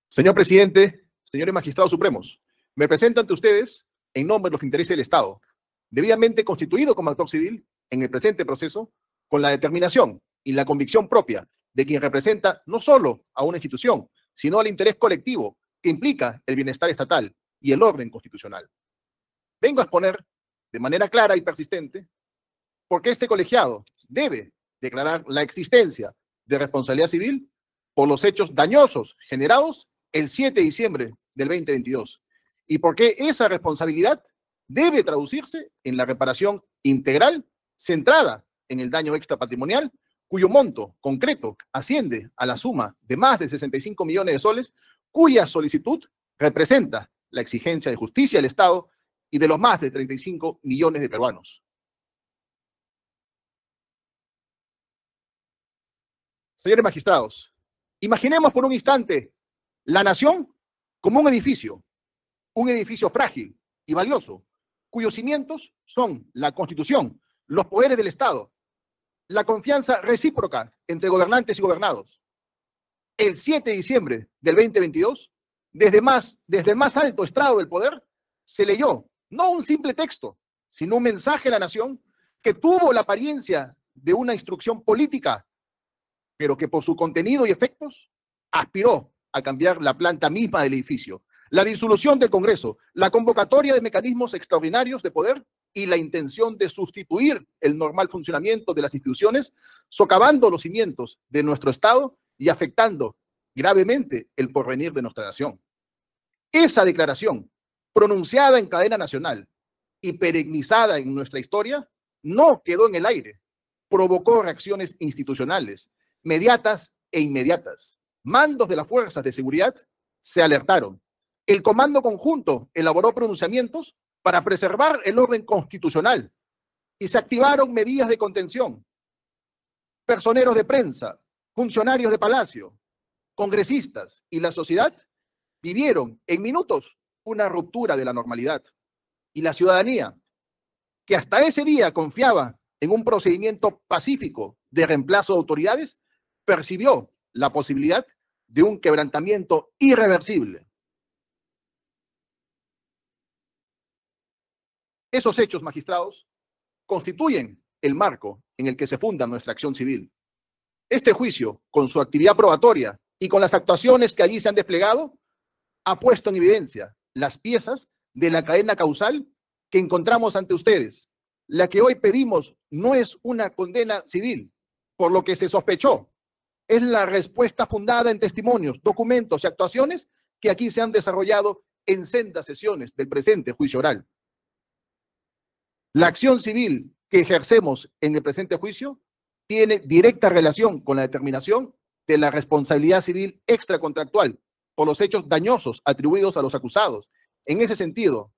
Señor presidente, señores magistrados supremos, me presento ante ustedes en nombre de los intereses del Estado, debidamente constituido como actor civil en el presente proceso, con la determinación y la convicción propia de quien representa no solo a una institución, sino al interés colectivo que implica el bienestar estatal y el orden constitucional. Vengo a exponer de manera clara y persistente por qué este colegiado debe declarar la existencia de responsabilidad civil por los hechos dañosos generados el 7 de diciembre del 2022 y por qué esa responsabilidad debe traducirse en la reparación integral centrada en el daño extrapatrimonial, cuyo monto concreto asciende a la suma de más de 65 millones de soles, cuya solicitud representa la exigencia de justicia del Estado y de los más de 35 millones de peruanos. Señores magistrados, imaginemos por un instante la nación como un edificio frágil y valioso, cuyos cimientos son la Constitución, los poderes del Estado, la confianza recíproca entre gobernantes y gobernados. El 7 de diciembre del 2022, desde el más alto estrado del poder, se leyó no un simple texto, sino un mensaje a la nación que tuvo la apariencia de una instrucción política, pero que por su contenido y efectos aspiró a cambiar la planta misma del edificio, la disolución del Congreso, la convocatoria de mecanismos extraordinarios de poder y la intención de sustituir el normal funcionamiento de las instituciones, socavando los cimientos de nuestro Estado y afectando gravemente el porvenir de nuestra nación. Esa declaración, pronunciada en cadena nacional y perennizada en nuestra historia, no quedó en el aire, provocó reacciones institucionales, mediatas e inmediatas. Mandos de las fuerzas de seguridad se alertaron. El Comando Conjunto elaboró pronunciamientos para preservar el orden constitucional y se activaron medidas de contención. Personeros de prensa, funcionarios de Palacio, congresistas y la sociedad vivieron en minutos una ruptura de la normalidad. Y la ciudadanía, que hasta ese día confiaba en un procedimiento pacífico de reemplazo de autoridades, percibió la posibilidad de un quebrantamiento irreversible. Esos hechos, magistrados, constituyen el marco en el que se funda nuestra acción civil. Este juicio, con su actividad probatoria y con las actuaciones que allí se han desplegado, ha puesto en evidencia las piezas de la cadena causal que encontramos ante ustedes. La que hoy pedimos no es una condena civil, por lo que se sospechó. Es la respuesta fundada en testimonios, documentos y actuaciones que aquí se han desarrollado en sendas sesiones del presente juicio oral. La acción civil que ejercemos en el presente juicio tiene directa relación con la determinación de la responsabilidad civil extracontractual por los hechos dañosos atribuidos a los acusados. En ese sentido,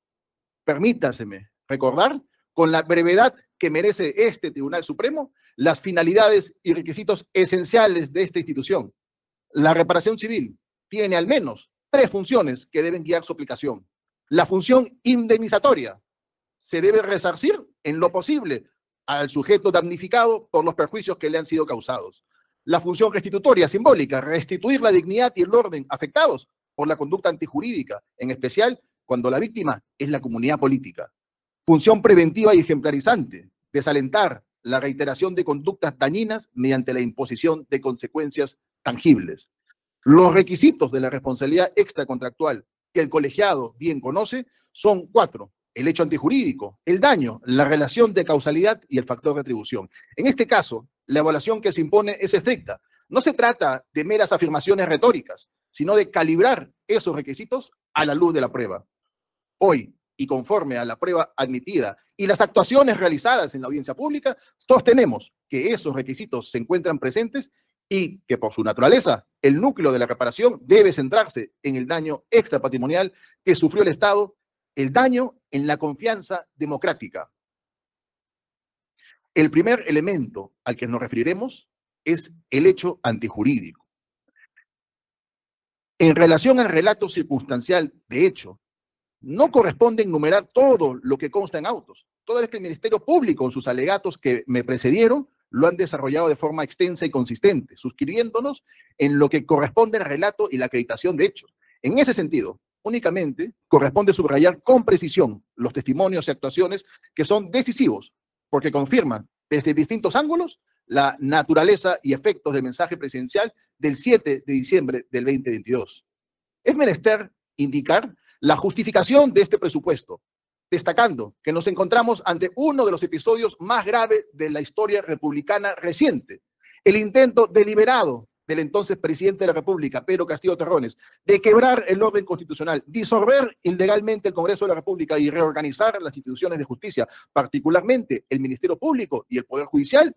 permítaseme recordar, con la brevedad que merece este Tribunal Supremo, las finalidades y requisitos esenciales de esta institución. La reparación civil tiene al menos 3 funciones que deben guiar su aplicación. La función indemnizatoria: se debe resarcir en lo posible al sujeto damnificado por los perjuicios que le han sido causados. La función restitutoria, simbólica: restituir la dignidad y el orden afectados por la conducta antijurídica, en especial cuando la víctima es la comunidad política. Función preventiva y ejemplarizante: desalentar la reiteración de conductas dañinas mediante la imposición de consecuencias tangibles. Los requisitos de la responsabilidad extracontractual que el colegiado bien conoce son 4. El hecho antijurídico, el daño, la relación de causalidad y el factor de atribución. En este caso, la evaluación que se impone es estricta. No se trata de meras afirmaciones retóricas, sino de calibrar esos requisitos a la luz de la prueba. Hoy, y conforme a la prueba admitida y las actuaciones realizadas en la audiencia pública, sostenemos que esos requisitos se encuentran presentes y que por su naturaleza el núcleo de la reparación debe centrarse en el daño extrapatrimonial que sufrió el Estado, el daño en la confianza democrática. El primer elemento al que nos referiremos es el hecho antijurídico. En relación al relato circunstancial de hecho, no corresponde enumerar todo lo que consta en autos, toda vez que el Ministerio Público, en sus alegatos que me precedieron, lo han desarrollado de forma extensa y consistente, suscribiéndonos en lo que corresponde al relato y la acreditación de hechos. En ese sentido, únicamente corresponde subrayar con precisión los testimonios y actuaciones que son decisivos, porque confirman desde distintos ángulos la naturaleza y efectos del mensaje presidencial del 7 de diciembre del 2022. Es menester indicar la justificación de este presupuesto, destacando que nos encontramos ante uno de los episodios más graves de la historia republicana reciente, el intento deliberado del entonces presidente de la República, Pedro Castillo Terrones, de quebrar el orden constitucional, disolver ilegalmente el Congreso de la República y reorganizar las instituciones de justicia, particularmente el Ministerio Público y el Poder Judicial.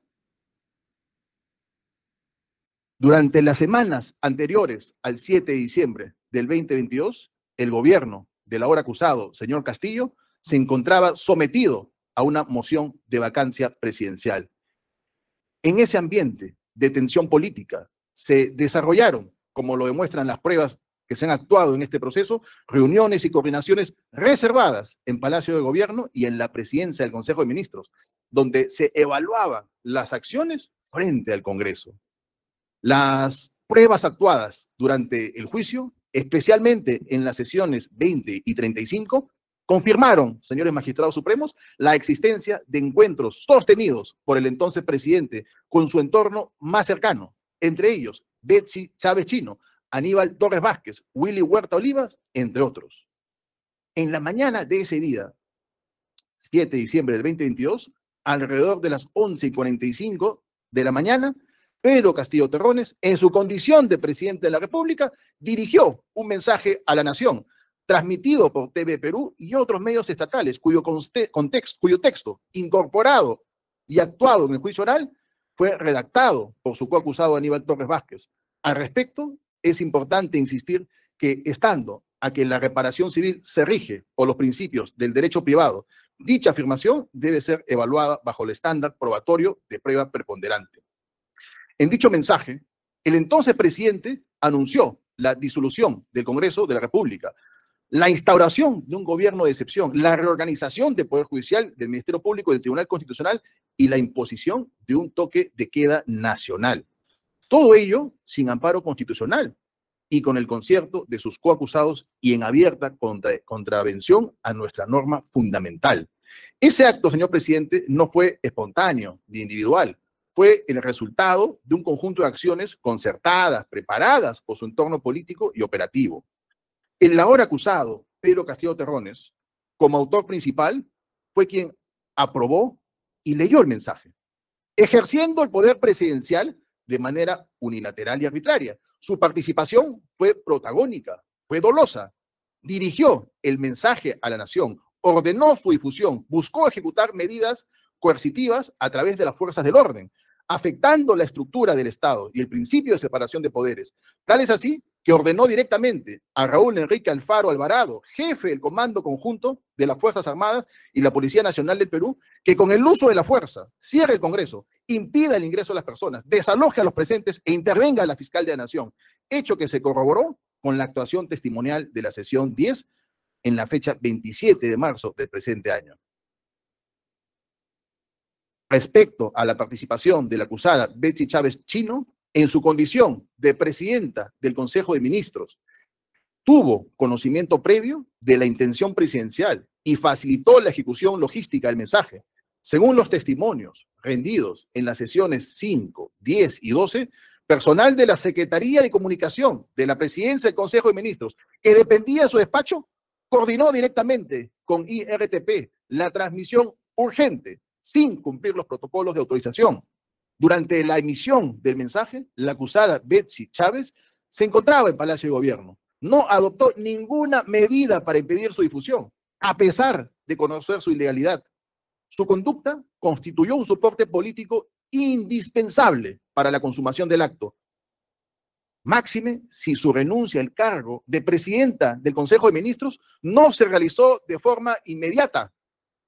Durante las semanas anteriores al 7 de diciembre del 2022, el gobierno del ahora acusado, señor Castillo, se encontraba sometido a una moción de vacancia presidencial. En ese ambiente de tensión política se desarrollaron, como lo demuestran las pruebas que se han actuado en este proceso, reuniones y coordinaciones reservadas en Palacio de Gobierno y en la presidencia del Consejo de Ministros, donde se evaluaban las acciones frente al Congreso. Las pruebas actuadas durante el juicio, especialmente en las sesiones 20 y 35, confirmaron, señores magistrados supremos, la existencia de encuentros sostenidos por el entonces presidente con su entorno más cercano, entre ellos Betsy Chávez Chino, Aníbal Torres Vázquez, Willy Huerta Olivas, entre otros. En la mañana de ese día, 7 de diciembre del 2022, alrededor de las 11:45 de la mañana, Pedro Castillo Terrones, en su condición de presidente de la República, dirigió un mensaje a la nación, transmitido por TV Perú y otros medios estatales, cuyo texto, incorporado y actuado en el juicio oral, fue redactado por su coacusado Aníbal Torres Vázquez. Al respecto, es importante insistir que, estando a que la reparación civil se rige por los principios del derecho privado, dicha afirmación debe ser evaluada bajo el estándar probatorio de prueba preponderante. En dicho mensaje, el entonces presidente anunció la disolución del Congreso de la República, la instauración de un gobierno de excepción, la reorganización del Poder Judicial, del Ministerio Público y del Tribunal Constitucional y la imposición de un toque de queda nacional. Todo ello sin amparo constitucional y con el concierto de sus coacusados y en abierta contravención a nuestra norma fundamental. Ese acto, señor presidente, no fue espontáneo ni individual, fue el resultado de un conjunto de acciones concertadas, preparadas por su entorno político y operativo. El ahora acusado, Pedro Castillo Terrones, como autor principal, fue quien aprobó y leyó el mensaje, ejerciendo el poder presidencial de manera unilateral y arbitraria. Su participación fue protagónica, fue dolosa, dirigió el mensaje a la nación, ordenó su difusión, buscó ejecutar medidas coercitivas a través de las fuerzas del orden, afectando la estructura del Estado y el principio de separación de poderes. Tal es así que ordenó directamente a Raúl Enrique Alfaro Alvarado, jefe del Comando Conjunto de las Fuerzas Armadas y la Policía Nacional del Perú, que con el uso de la fuerza cierre el Congreso, impida el ingreso de las personas, desaloje a los presentes e intervenga la fiscal de la Nación, hecho que se corroboró con la actuación testimonial de la sesión 10 en la fecha 27 de marzo del presente año. Respecto a la participación de la acusada Betsy Chávez Chino, en su condición de presidenta del Consejo de Ministros, tuvo conocimiento previo de la intención presidencial y facilitó la ejecución logística del mensaje. Según los testimonios rendidos en las sesiones 5, 10 y 12, personal de la Secretaría de Comunicación de la Presidencia del Consejo de Ministros, que dependía de su despacho, coordinó directamente con IRTP la transmisión urgente sin cumplir los protocolos de autorización. Durante la emisión del mensaje, la acusada Betsy Chávez se encontraba en Palacio de Gobierno. No adoptó ninguna medida para impedir su difusión, a pesar de conocer su ilegalidad. Su conducta constituyó un soporte político indispensable para la consumación del acto. Máxime si su renuncia al cargo de presidenta del Consejo de Ministros no se realizó de forma inmediata,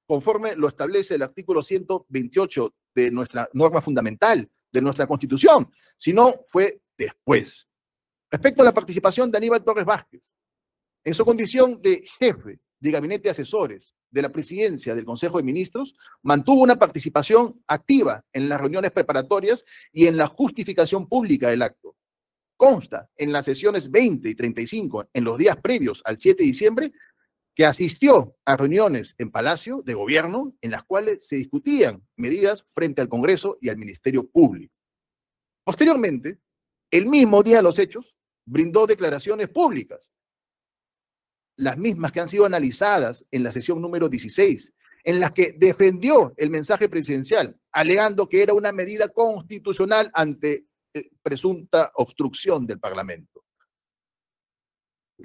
conforme lo establece el artículo 128 de nuestra norma fundamental, de nuestra Constitución, sino fue después. Respecto a la participación de Aníbal Torres Vázquez, en su condición de jefe de gabinete de asesores de la presidencia del Consejo de Ministros, mantuvo una participación activa en las reuniones preparatorias y en la justificación pública del acto. consta en las sesiones 20 y 35, en los días previos al 7 de diciembre, que asistió a reuniones en Palacio de Gobierno en las cuales se discutían medidas frente al Congreso y al Ministerio Público. Posteriormente, el mismo día de los hechos, brindó declaraciones públicas, las mismas que han sido analizadas en la sesión número 16, en las que defendió el mensaje presidencial, alegando que era una medida constitucional ante presunta obstrucción del Parlamento.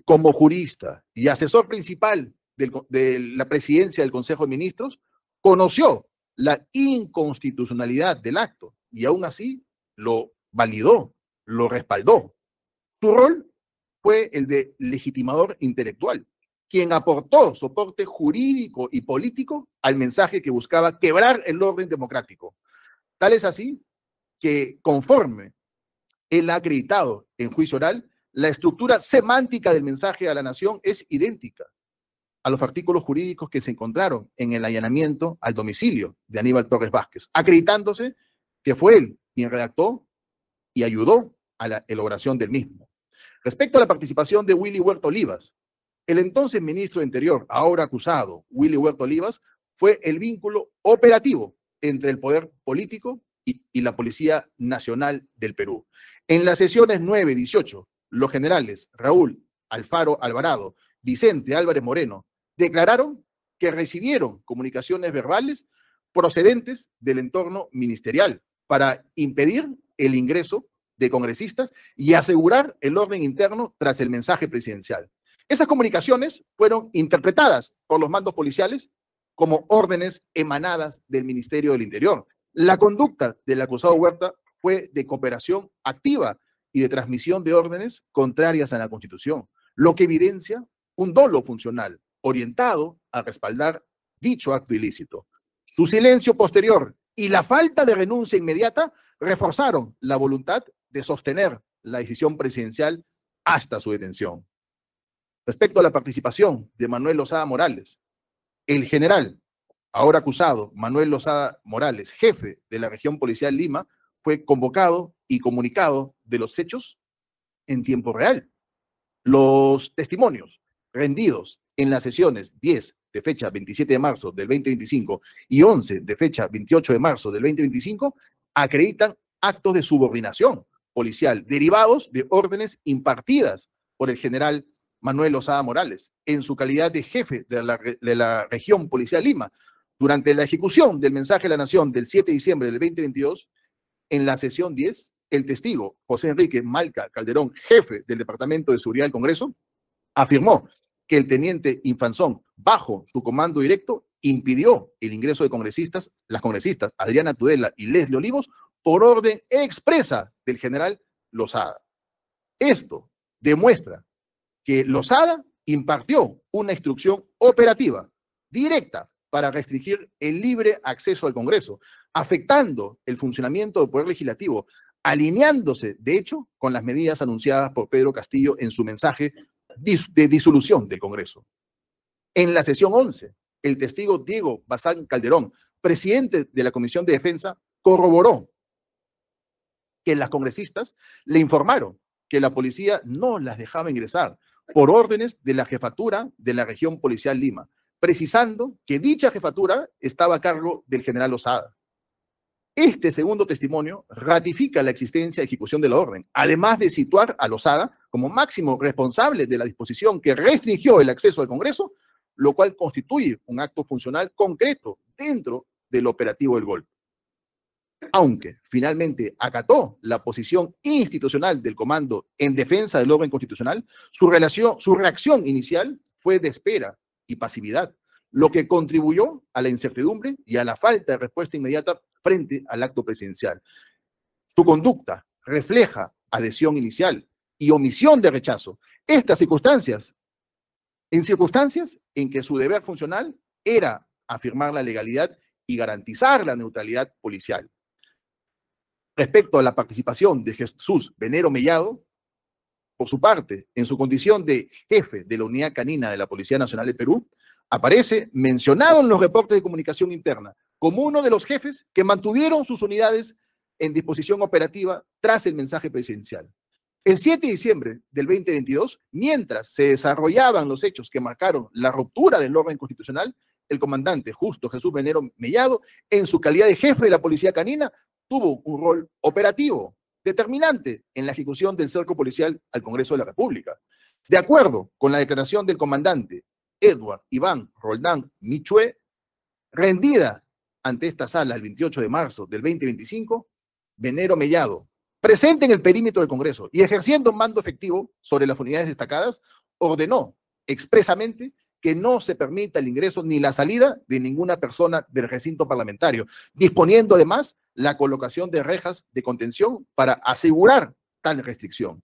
Como jurista y asesor principal de la presidencia del Consejo de Ministros, conoció la inconstitucionalidad del acto y aún así lo validó, lo respaldó. Su rol fue el de legitimador intelectual, quien aportó soporte jurídico y político al mensaje que buscaba quebrar el orden democrático. Tal es así que, conforme él ha acreditado en juicio oral, la estructura semántica del mensaje a la nación es idéntica a los artículos jurídicos que se encontraron en el allanamiento al domicilio de Aníbal Torres Vázquez, acreditándose que fue él quien redactó y ayudó a la elaboración del mismo. Respecto a la participación de Willy Huerta Olivas, el entonces ministro de Interior, ahora acusado, Willy Huerta Olivas, fue el vínculo operativo entre el poder político y la Policía Nacional del Perú. En las sesiones 9 y 18, los generales Raúl Alfaro Alvarado, Vicente Álvarez Moreno, declararon que recibieron comunicaciones verbales procedentes del entorno ministerial para impedir el ingreso de congresistas y asegurar el orden interno tras el mensaje presidencial. Esas comunicaciones fueron interpretadas por los mandos policiales como órdenes emanadas del Ministerio del Interior. La conducta del acusado Huerta fue de cooperación activa y de transmisión de órdenes contrarias a la Constitución, lo que evidencia un dolo funcional orientado a respaldar dicho acto ilícito. Su silencio posterior y la falta de renuncia inmediata reforzaron la voluntad de sostener la decisión presidencial hasta su detención. Respecto a la participación de Manuel Lozada Morales, el general, ahora acusado, Manuel Lozada Morales, jefe de la región policial Lima, fue convocado y comunicado de los hechos en tiempo real. Los testimonios rendidos en las sesiones 10 de fecha 27 de marzo del 2025 y 11 de fecha 28 de marzo del 2025 acreditan actos de subordinación policial derivados de órdenes impartidas por el general Manuel Lozada Morales en su calidad de jefe de la región policial Lima. Durante la ejecución del mensaje de la Nación del 7 de diciembre del 2022, en la sesión 10, el testigo José Enrique Malca Calderón, jefe del Departamento de Seguridad del Congreso, afirmó que el teniente Infanzón, bajo su comando directo, impidió el ingreso de las congresistas Adriana Tudela y Leslie Olivos por orden expresa del general Lozada. Esto demuestra que Lozada impartió una instrucción operativa directa para restringir el libre acceso al Congreso, afectando el funcionamiento del Poder Legislativo, alineándose, de hecho, con las medidas anunciadas por Pedro Castillo en su mensaje de disolución del Congreso. En la sesión 11, el testigo Diego Bazán Calderón, presidente de la Comisión de Defensa, corroboró que las congresistas le informaron que la policía no las dejaba ingresar por órdenes de la jefatura de la región policial Lima, precisando que dicha jefatura estaba a cargo del general Lozada. Este segundo testimonio ratifica la existencia y ejecución de la orden, además de situar a Lozada como máximo responsable de la disposición que restringió el acceso al Congreso, lo cual constituye un acto funcional concreto dentro del operativo del golpe. Aunque finalmente acató la posición institucional del comando en defensa del orden constitucional, su reacción inicial fue de espera y pasividad, lo que contribuyó a la incertidumbre y a la falta de respuesta inmediata frente al acto presidencial. Su conducta refleja adhesión inicial y omisión de rechazo. Estas circunstancias en que su deber funcional era afirmar la legalidad y garantizar la neutralidad policial. Respecto a la participación de Jesús Venero Mellado, por su parte, en su condición de jefe de la Unidad Canina de la Policía Nacional de Perú, aparece mencionado en los reportes de comunicación interna como uno de los jefes que mantuvieron sus unidades en disposición operativa tras el mensaje presidencial. El 7 de diciembre del 2022, mientras se desarrollaban los hechos que marcaron la ruptura del orden constitucional, el comandante Justo Jesús Venero Mellado, en su calidad de jefe de la Policía Canina, tuvo un rol operativo determinante en la ejecución del cerco policial al Congreso de la República. De acuerdo con la declaración del comandante Edward Iván Roldán Michue, rendida ante esta sala el 28 de marzo del 2025, Venero Mellado, presente en el perímetro del Congreso y ejerciendo mando efectivo sobre las unidades destacadas, ordenó expresamente que no se permita el ingreso ni la salida de ninguna persona del recinto parlamentario, disponiendo además la colocación de rejas de contención para asegurar tal restricción.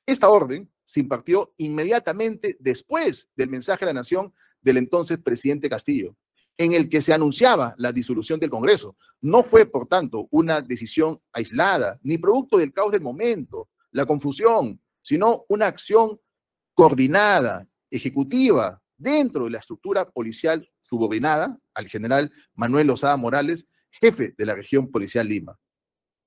Esta orden se impartió inmediatamente después del mensaje a la nación del entonces presidente Castillo, en el que se anunciaba la disolución del Congreso. No fue, por tanto, una decisión aislada, ni producto del caos del momento, la confusión, sino una acción coordinada, ejecutiva, dentro de la estructura policial subordinada al general Manuel Lozada Morales, jefe de la región policial Lima.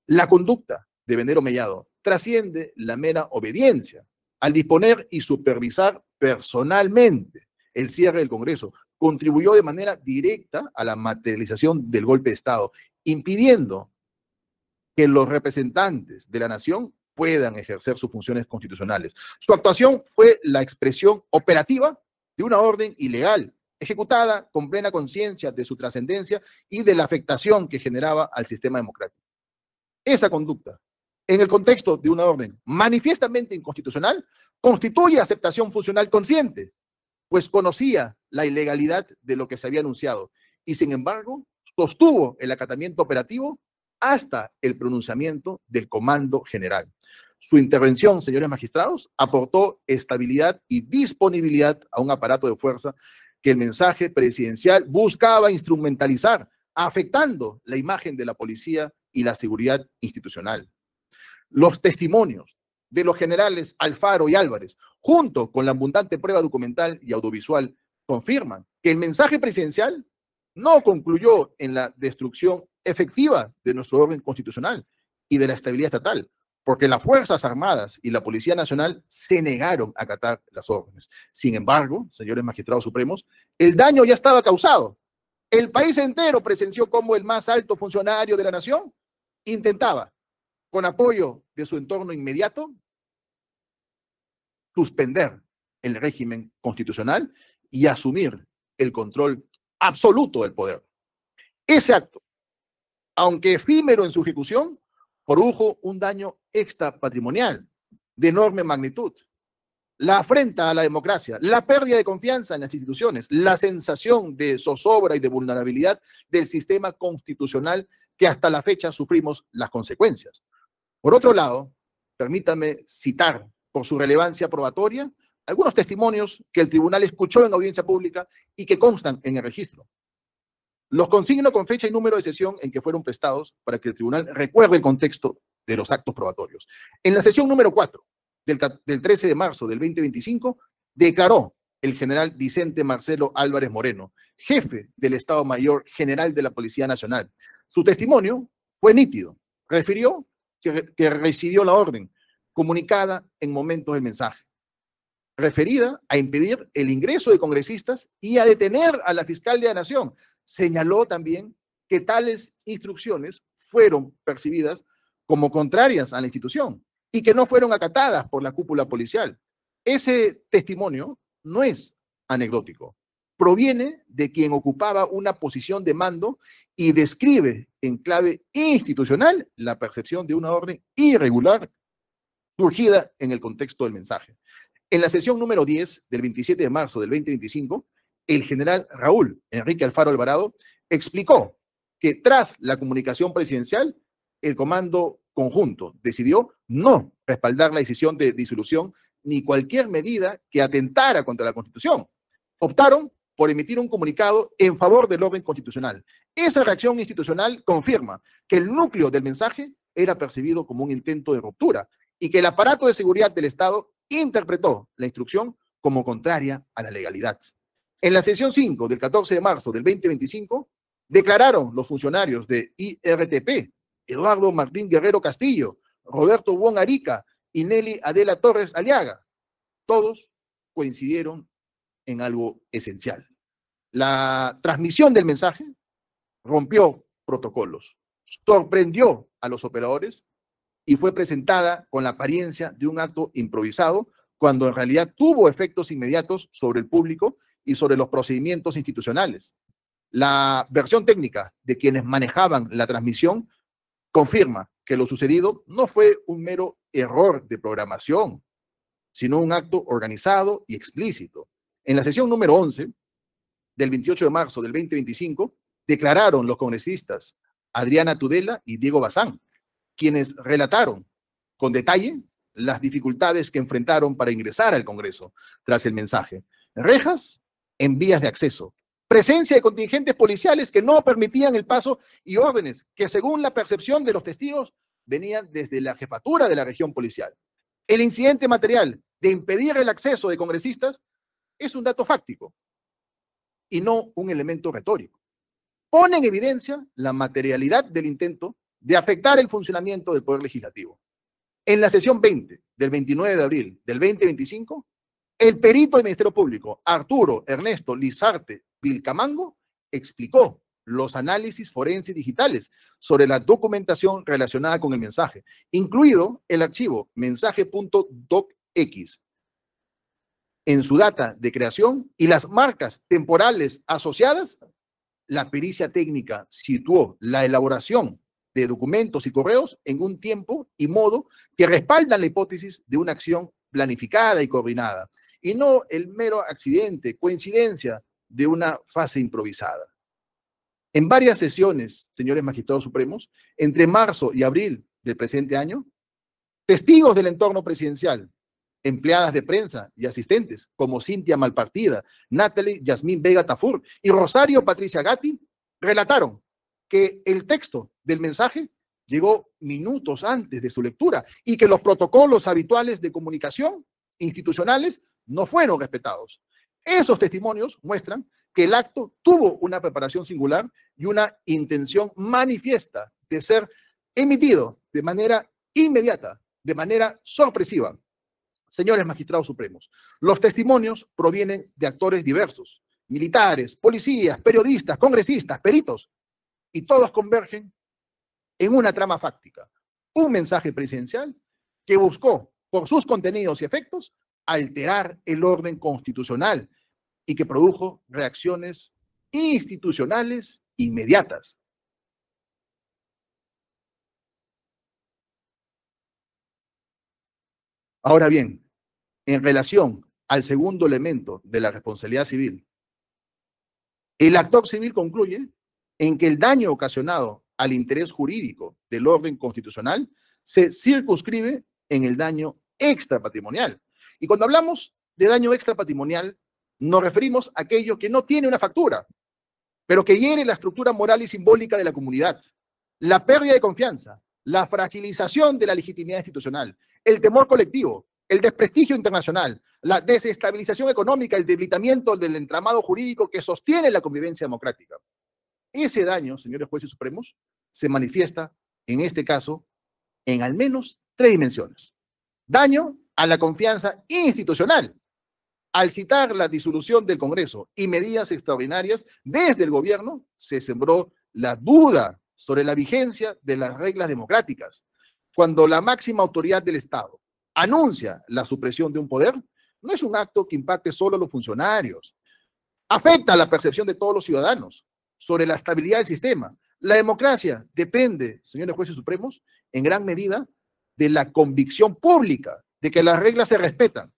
La conducta de Venero Mellado trasciende la mera obediencia al disponer y supervisar personalmente el cierre del Congreso. Contribuyó de manera directa a la materialización del golpe de Estado, impidiendo que los representantes de la nación puedan ejercer sus funciones constitucionales. Su actuación fue la expresión operativa de una orden ilegal, ejecutada con plena conciencia de su trascendencia y de la afectación que generaba al sistema democrático. Esa conducta, en el contexto de una orden manifiestamente inconstitucional, constituye aceptación funcional consciente, pues conocía la ilegalidad de lo que se había anunciado y, sin embargo, sostuvo el acatamiento operativo hasta el pronunciamiento del Comando General. Su intervención, señores magistrados, aportó estabilidad y disponibilidad a un aparato de fuerza que el mensaje presidencial buscaba instrumentalizar, afectando la imagen de la policía y la seguridad institucional. Los testimonios de los generales Alfaro y Álvarez, junto con la abundante prueba documental y audiovisual, confirman que el mensaje presidencial no concluyó en la destrucción efectiva de nuestro orden constitucional y de la estabilidad estatal, porque las Fuerzas Armadas y la Policía Nacional se negaron a acatar las órdenes. Sin embargo, señores magistrados supremos, el daño ya estaba causado. El país entero presenció cómo el más alto funcionario de la nación intentaba, con apoyo de su entorno inmediato, suspender el régimen constitucional y asumir el control absoluto del poder. Ese acto, aunque efímero en su ejecución, produjo un daño extrapatrimonial de enorme magnitud. La afrenta a la democracia, la pérdida de confianza en las instituciones, la sensación de zozobra y de vulnerabilidad del sistema constitucional que hasta la fecha sufrimos las consecuencias. Por otro lado, permítame citar, por su relevancia probatoria, algunos testimonios que el tribunal escuchó en audiencia pública y que constan en el registro. Los consigno con fecha y número de sesión en que fueron prestados para que el tribunal recuerde el contexto de los actos probatorios. En la sesión número 4 del 13 de marzo del 2025, declaró el general Vicente Marcelo Álvarez Moreno, jefe del Estado Mayor General de la Policía Nacional. Su testimonio fue nítido. Refirió que recibió la orden comunicada en momentos del mensaje, referida a impedir el ingreso de congresistas y a detener a la fiscal de la Nación. Señaló también que tales instrucciones fueron percibidas como contrarias a la institución y que no fueron acatadas por la cúpula policial. Ese testimonio no es anecdótico, proviene de quien ocupaba una posición de mando y describe en clave institucional la percepción de una orden irregular surgida en el contexto del mensaje. En la sesión número 10 del 27 de marzo del 2025, el general Raúl Enrique Alfaro Alvarado explicó que tras la comunicación presidencial, el Comando Conjunto decidió no respaldar la decisión de disolución ni cualquier medida que atentara contra la Constitución. Optaron por emitir un comunicado en favor del orden constitucional. Esa reacción institucional confirma que el núcleo del mensaje era percibido como un intento de ruptura y que el aparato de seguridad del Estado interpretó la instrucción como contraria a la legalidad. En la sesión 5 del 14 de marzo del 2025, declararon los funcionarios de IRTP, Eduardo Martín Guerrero Castillo, Roberto Wong Arica y Nelly Adela Torres Aliaga. Todos coincidieron en algo esencial. La transmisión del mensaje rompió protocolos, sorprendió a los operadores y fue presentada con la apariencia de un acto improvisado, cuando en realidad tuvo efectos inmediatos sobre el público y sobre los procedimientos institucionales. La versión técnica de quienes manejaban la transmisión confirma que lo sucedido no fue un mero error de programación, sino un acto organizado y explícito. En la sesión número 11 del 28 de marzo del 2025, declararon los congresistas Adriana Tudela y Diego Bazán, quienes relataron con detalle las dificultades que enfrentaron para ingresar al Congreso tras el mensaje. Rejas en vías de acceso, presencia de contingentes policiales que no permitían el paso y órdenes que, según la percepción de los testigos, venían desde la jefatura de la región policial. El incidente material de impedir el acceso de congresistas es un dato fáctico y no un elemento retórico. Pone en evidencia la materialidad del intento de afectar el funcionamiento del Poder Legislativo. En la sesión 20 del 29 de abril del 2025, el perito del Ministerio Público, Arturo Ernesto Lizarte Vilcamango, explicó los análisis forenses digitales sobre la documentación relacionada con el mensaje, incluido el archivo mensaje.docx en su data de creación y las marcas temporales asociadas. La pericia técnica situó la elaboración de documentos y correos en un tiempo y modo que respaldan la hipótesis de una acción planificada y coordinada, y no el mero accidente, coincidencia de una fase improvisada. En varias sesiones, señores magistrados supremos, entre marzo y abril del presente año, testigos del entorno presidencial, empleadas de prensa y asistentes como Cintia Malpartida, Natalie Yasmín Vega Tafur y Rosario Patricia Gatti, relataron que el texto del mensaje llegó minutos antes de su lectura y que los protocolos habituales de comunicación institucionales no fueron respetados. Esos testimonios muestran que el acto tuvo una preparación singular y una intención manifiesta de ser emitido de manera inmediata, de manera sorpresiva. Señores magistrados supremos, los testimonios provienen de actores diversos, militares, policías, periodistas, congresistas, peritos, y todos convergen en una trama fáctica, un mensaje presidencial que buscó, por sus contenidos y efectos, alterar el orden constitucional y que produjo reacciones institucionales inmediatas. Ahora bien, en relación al segundo elemento de la responsabilidad civil, el actor civil concluye en que el daño ocasionado al interés jurídico del orden constitucional se circunscribe en el daño extrapatrimonial. Y cuando hablamos de daño extrapatrimonial, nos referimos a aquello que no tiene una factura, pero que hiere la estructura moral y simbólica de la comunidad, la pérdida de confianza, la fragilización de la legitimidad institucional, el temor colectivo, el desprestigio internacional, la desestabilización económica, el debilitamiento del entramado jurídico que sostiene la convivencia democrática. Ese daño, señores jueces supremos, se manifiesta, en este caso, en al menos 3 dimensiones. Daño a la confianza institucional. Al citar la disolución del Congreso y medidas extraordinarias, desde el gobierno se sembró la duda sobre la vigencia de las reglas democráticas. Cuando la máxima autoridad del Estado anuncia la supresión de un poder, no es un acto que impacte solo a los funcionarios. Afecta la percepción de todos los ciudadanos sobre la estabilidad del sistema. La democracia depende, señores jueces supremos, en gran medida de la convicción pública de que las reglas se respetan.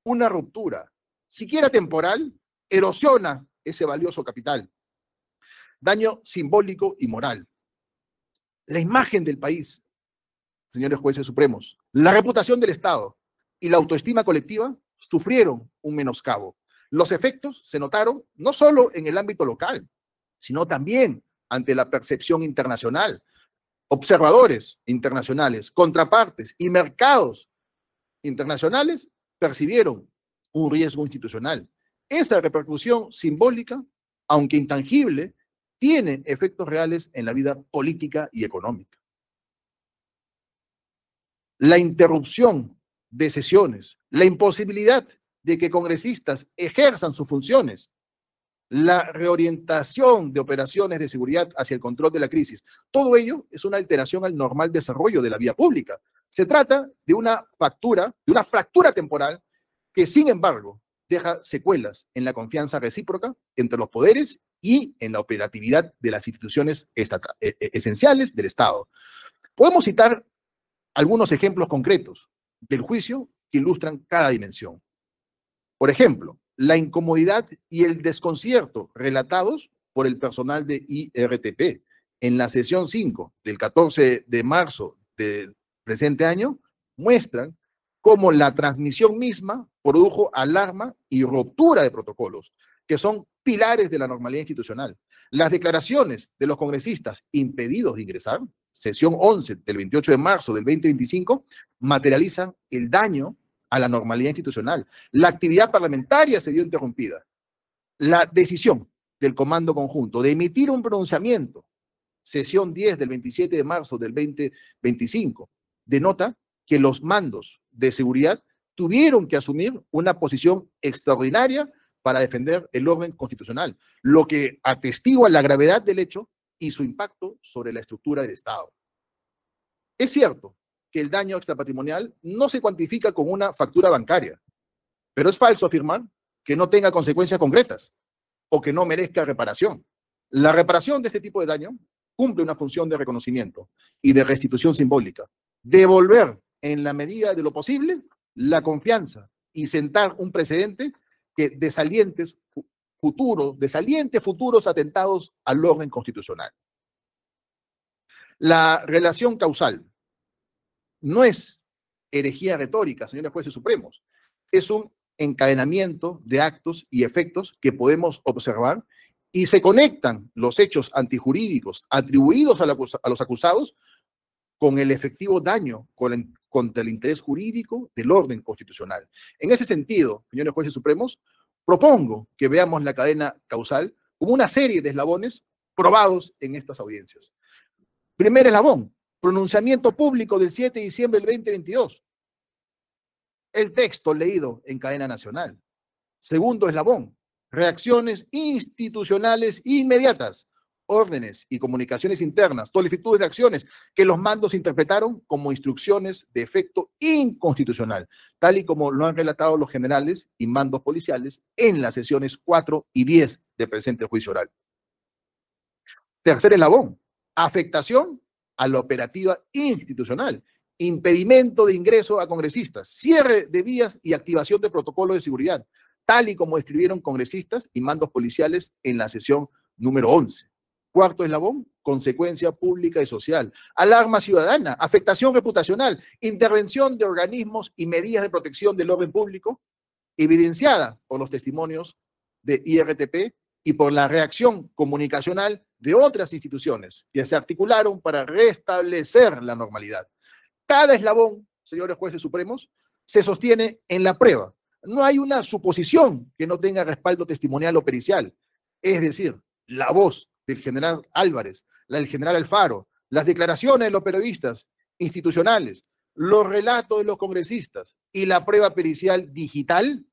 Una ruptura, siquiera temporal, erosiona ese valioso capital. Daño simbólico y moral. La imagen del país, señores jueces supremos, la reputación del Estado y la autoestima colectiva sufrieron un menoscabo. Los efectos se notaron no solo en el ámbito local, sino también ante la percepción internacional. Observadores internacionales, contrapartes y mercados internacionales percibieron un riesgo institucional. Esa repercusión simbólica, aunque intangible, tiene efectos reales en la vida política y económica. la interrupción de sesiones, la imposibilidad de que congresistas ejerzan sus funciones, la reorientación de operaciones de seguridad hacia el control de la crisis. Todo ello es una alteración al normal desarrollo de la vía pública. Se trata de una fractura temporal que, sin embargo, deja secuelas en la confianza recíproca entre los poderes y en la operatividad de las instituciones esenciales del Estado. Podemos citar algunos ejemplos concretos del juicio que ilustran cada dimensión. Por ejemplo, la incomodidad y el desconcierto relatados por el personal de IRTP en la sesión 5 del 14 de marzo del presente año muestran cómo la transmisión misma produjo alarma y ruptura de protocolos, que son pilares de la normalidad institucional. Las declaraciones de los congresistas impedidos de ingresar, sesión 11 del 28 de marzo del 2025, materializan el daño a la normalidad institucional. La actividad parlamentaria se vio interrumpida. La decisión del Comando Conjunto de emitir un pronunciamiento, sesión 10 del 27 de marzo del 2025, denota que los mandos de seguridad tuvieron que asumir una posición extraordinaria para defender el orden constitucional, lo que atestigua la gravedad del hecho y su impacto sobre la estructura del Estado. Es cierto que el daño extrapatrimonial no se cuantifica con una factura bancaria, pero es falso afirmar que no tenga consecuencias concretas o que no merezca reparación. La reparación de este tipo de daño cumple una función de reconocimiento y de restitución simbólica, devolver en la medida de lo posible la confianza y sentar un precedente que desaliente futuros atentados al orden constitucional. La relación causal no es herejía retórica, señores jueces supremos, es un encadenamiento de actos y efectos que podemos observar y se conectan los hechos antijurídicos atribuidos a los acusados con el efectivo daño contra el interés jurídico del orden constitucional. En ese sentido, señores jueces supremos, propongo que veamos la cadena causal como una serie de eslabones probados en estas audiencias. Primer eslabón, pronunciamiento público del 7 de diciembre del 2022. El texto leído en cadena nacional. Segundo eslabón, reacciones institucionales inmediatas, órdenes y comunicaciones internas, solicitudes de acciones que los mandos interpretaron como instrucciones de efecto inconstitucional, tal y como lo han relatado los generales y mandos policiales en las sesiones 4 y 10 del presente juicio oral. Tercer eslabón, afectación a la operativa institucional, impedimento de ingreso a congresistas, cierre de vías y activación de protocolos de seguridad, tal y como escribieron congresistas y mandos policiales en la sesión número 11. Cuarto eslabón, consecuencia pública y social, alarma ciudadana, afectación reputacional, intervención de organismos y medidas de protección del orden público, evidenciada por los testimonios de IRTP y por la reacción comunicacional de otras instituciones que se articularon para restablecer la normalidad. Cada eslabón, señores jueces supremos, se sostiene en la prueba. No hay una suposición que no tenga respaldo testimonial o pericial. Es decir, la voz del general Álvarez, la del general Alfaro, las declaraciones de los periodistas institucionales, los relatos de los congresistas y la prueba pericial digital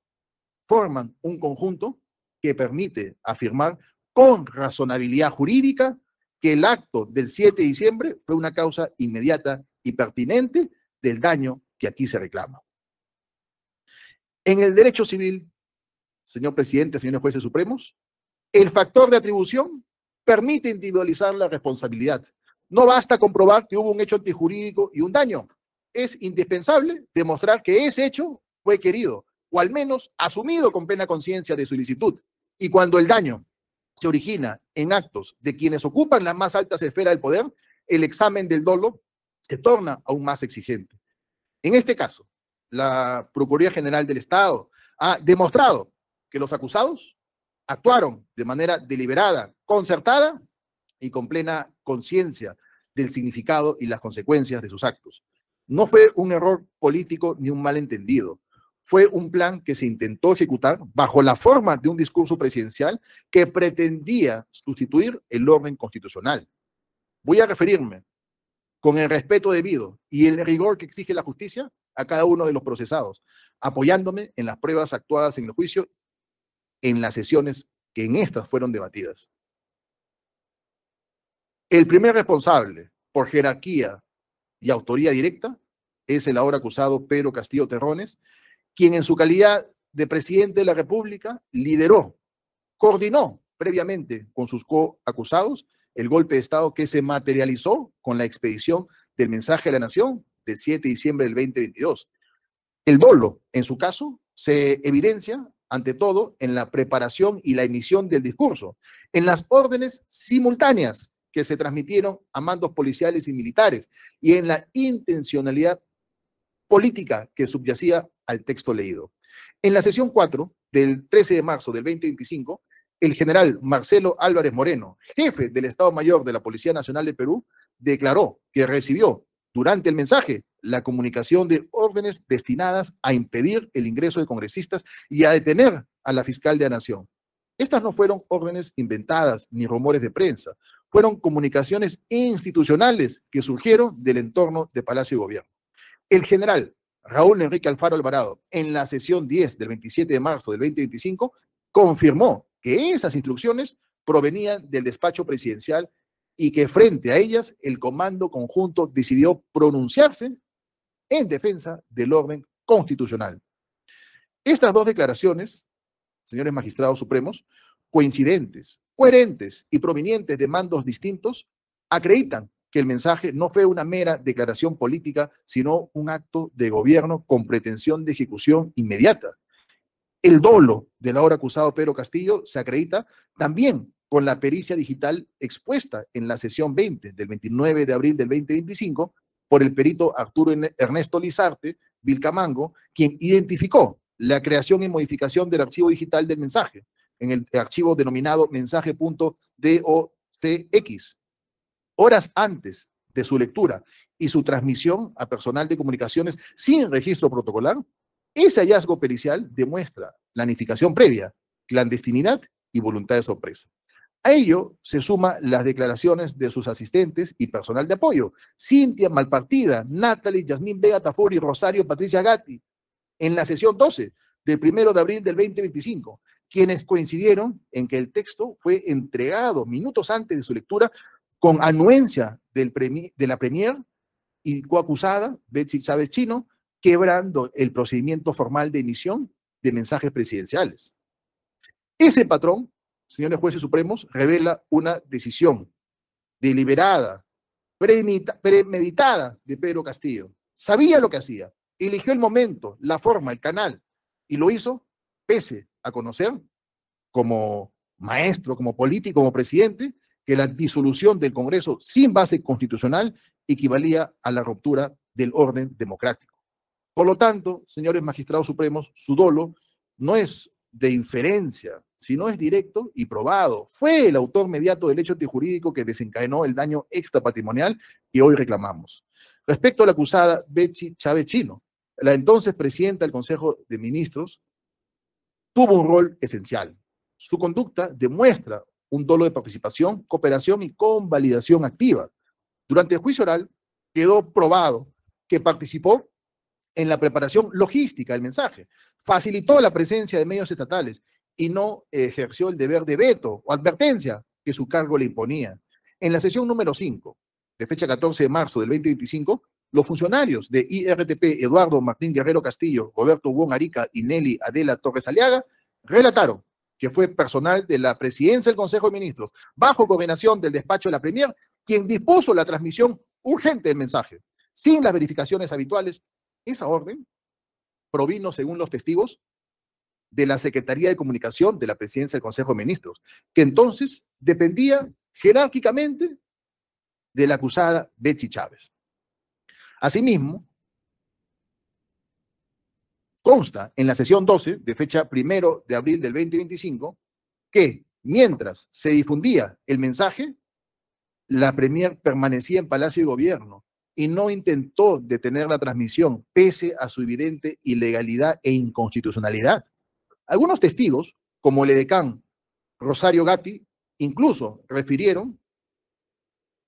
forman un conjunto que permite afirmar con razonabilidad jurídica que el acto del 7 de diciembre fue una causa inmediata y pertinente del daño que aquí se reclama. En el derecho civil, señor presidente, señores jueces supremos, el factor de atribución permite individualizar la responsabilidad. No basta comprobar que hubo un hecho antijurídico y un daño. Es indispensable demostrar que ese hecho fue querido, o al menos asumido con plena conciencia de su ilicitud. Y cuando el daño se origina en actos de quienes ocupan las más altas esferas del poder, el examen del dolo se torna aún más exigente. En este caso, la Procuraduría General del Estado ha demostrado que los acusados actuaron de manera deliberada, concertada y con plena conciencia del significado y las consecuencias de sus actos. No fue un error político ni un malentendido. Fue un plan que se intentó ejecutar bajo la forma de un discurso presidencial que pretendía sustituir el orden constitucional. Voy a referirme con el respeto debido y el rigor que exige la justicia a cada uno de los procesados, apoyándome en las pruebas actuadas en el juicio, en las sesiones que en estas fueron debatidas. El primer responsable, por jerarquía y autoría directa, es el ahora acusado Pedro Castillo Terrones, quien en su calidad de presidente de la República lideró, coordinó previamente con sus coacusados el golpe de Estado que se materializó con la expedición del mensaje a la nación del 7 de diciembre del 2022. El dolo, en su caso, se evidencia ante todo en la preparación y la emisión del discurso, en las órdenes simultáneas que se transmitieron a mandos policiales y militares y en la intencionalidad política que subyacía al texto leído. En la sesión 4 del 13 de marzo del 2025, el general Marcelo Álvarez Moreno, jefe del Estado Mayor de la Policía Nacional de Perú, declaró que recibió durante el mensaje la comunicación de órdenes destinadas a impedir el ingreso de congresistas y a detener a la fiscal de la Nación. Estas no fueron órdenes inventadas ni rumores de prensa, fueron comunicaciones institucionales que surgieron del entorno de Palacio de Gobierno. El general Raúl Enrique Alfaro Alvarado, en la sesión 10 del 27 de marzo del 2025, confirmó que esas instrucciones provenían del despacho presidencial y que frente a ellas el Comando Conjunto decidió pronunciarse en defensa del orden constitucional. Estas dos declaraciones, señores magistrados supremos, coincidentes, coherentes y provenientes de mandos distintos, acreditan que el mensaje no fue una mera declaración política, sino un acto de gobierno con pretensión de ejecución inmediata. El dolo del ahora acusado Pedro Castillo se acredita también con la pericia digital expuesta en la sesión 20 del 29 de abril del 2025 por el perito Arturo Ernesto Lizarte Vilcamango, quien identificó la creación y modificación del archivo digital del mensaje, en el archivo denominado mensaje.docx, horas antes de su lectura y su transmisión a personal de comunicaciones sin registro protocolar. Ese hallazgo pericial demuestra planificación previa, clandestinidad y voluntad de sorpresa. A ello se suman las declaraciones de sus asistentes y personal de apoyo, Cintia Malpartida, Natalie, Yasmín Vega Tafuri, Rosario Patricia Gatti, en la sesión 12 del 1 de abril del 2025, quienes coincidieron en que el texto fue entregado minutos antes de su lectura con anuencia de la premier y coacusada, Betsy Chávez Chino, quebrando el procedimiento formal de emisión de mensajes presidenciales. Ese patrón, señores jueces supremos, revela una decisión deliberada, premeditada de Pedro Castillo. Sabía lo que hacía, eligió el momento, la forma, el canal, y lo hizo pese a conocer como maestro, como político, como presidente, que la disolución del Congreso sin base constitucional equivalía a la ruptura del orden democrático. Por lo tanto, señores magistrados supremos, su dolo no es de inferencia, sino es directo y probado. Fue el autor mediato del hecho antijurídico que desencadenó el daño extrapatrimonial que hoy reclamamos. Respecto a la acusada Betsy Chávez Chino, la entonces presidenta del Consejo de Ministros, tuvo un rol esencial. Su conducta demuestra un dolo de participación, cooperación y convalidación activa. Durante el juicio oral quedó probado que participó en la preparación logística del mensaje, facilitó la presencia de medios estatales y no ejerció el deber de veto o advertencia que su cargo le imponía. En la sesión número 5, de fecha 14 de marzo del 2025, los funcionarios de IRTP Eduardo Martín Guerrero Castillo, Roberto Huón Arica y Nelly Adela Torres Aliaga relataron que fue personal de la presidencia del Consejo de Ministros, bajo coordinación del despacho de la Premier, quien dispuso la transmisión urgente del mensaje. Sin las verificaciones habituales, esa orden provino, según los testigos, de la Secretaría de Comunicación de la Presidencia del Consejo de Ministros, que entonces dependía jerárquicamente de la acusada Betsy Chávez. Asimismo, consta en la sesión 12, de fecha 1 de abril del 2025, que mientras se difundía el mensaje, la Premier permanecía en Palacio de Gobierno y no intentó detener la transmisión, pese a su evidente ilegalidad e inconstitucionalidad. Algunos testigos, como el edecán Rosario Gatti, incluso refirieron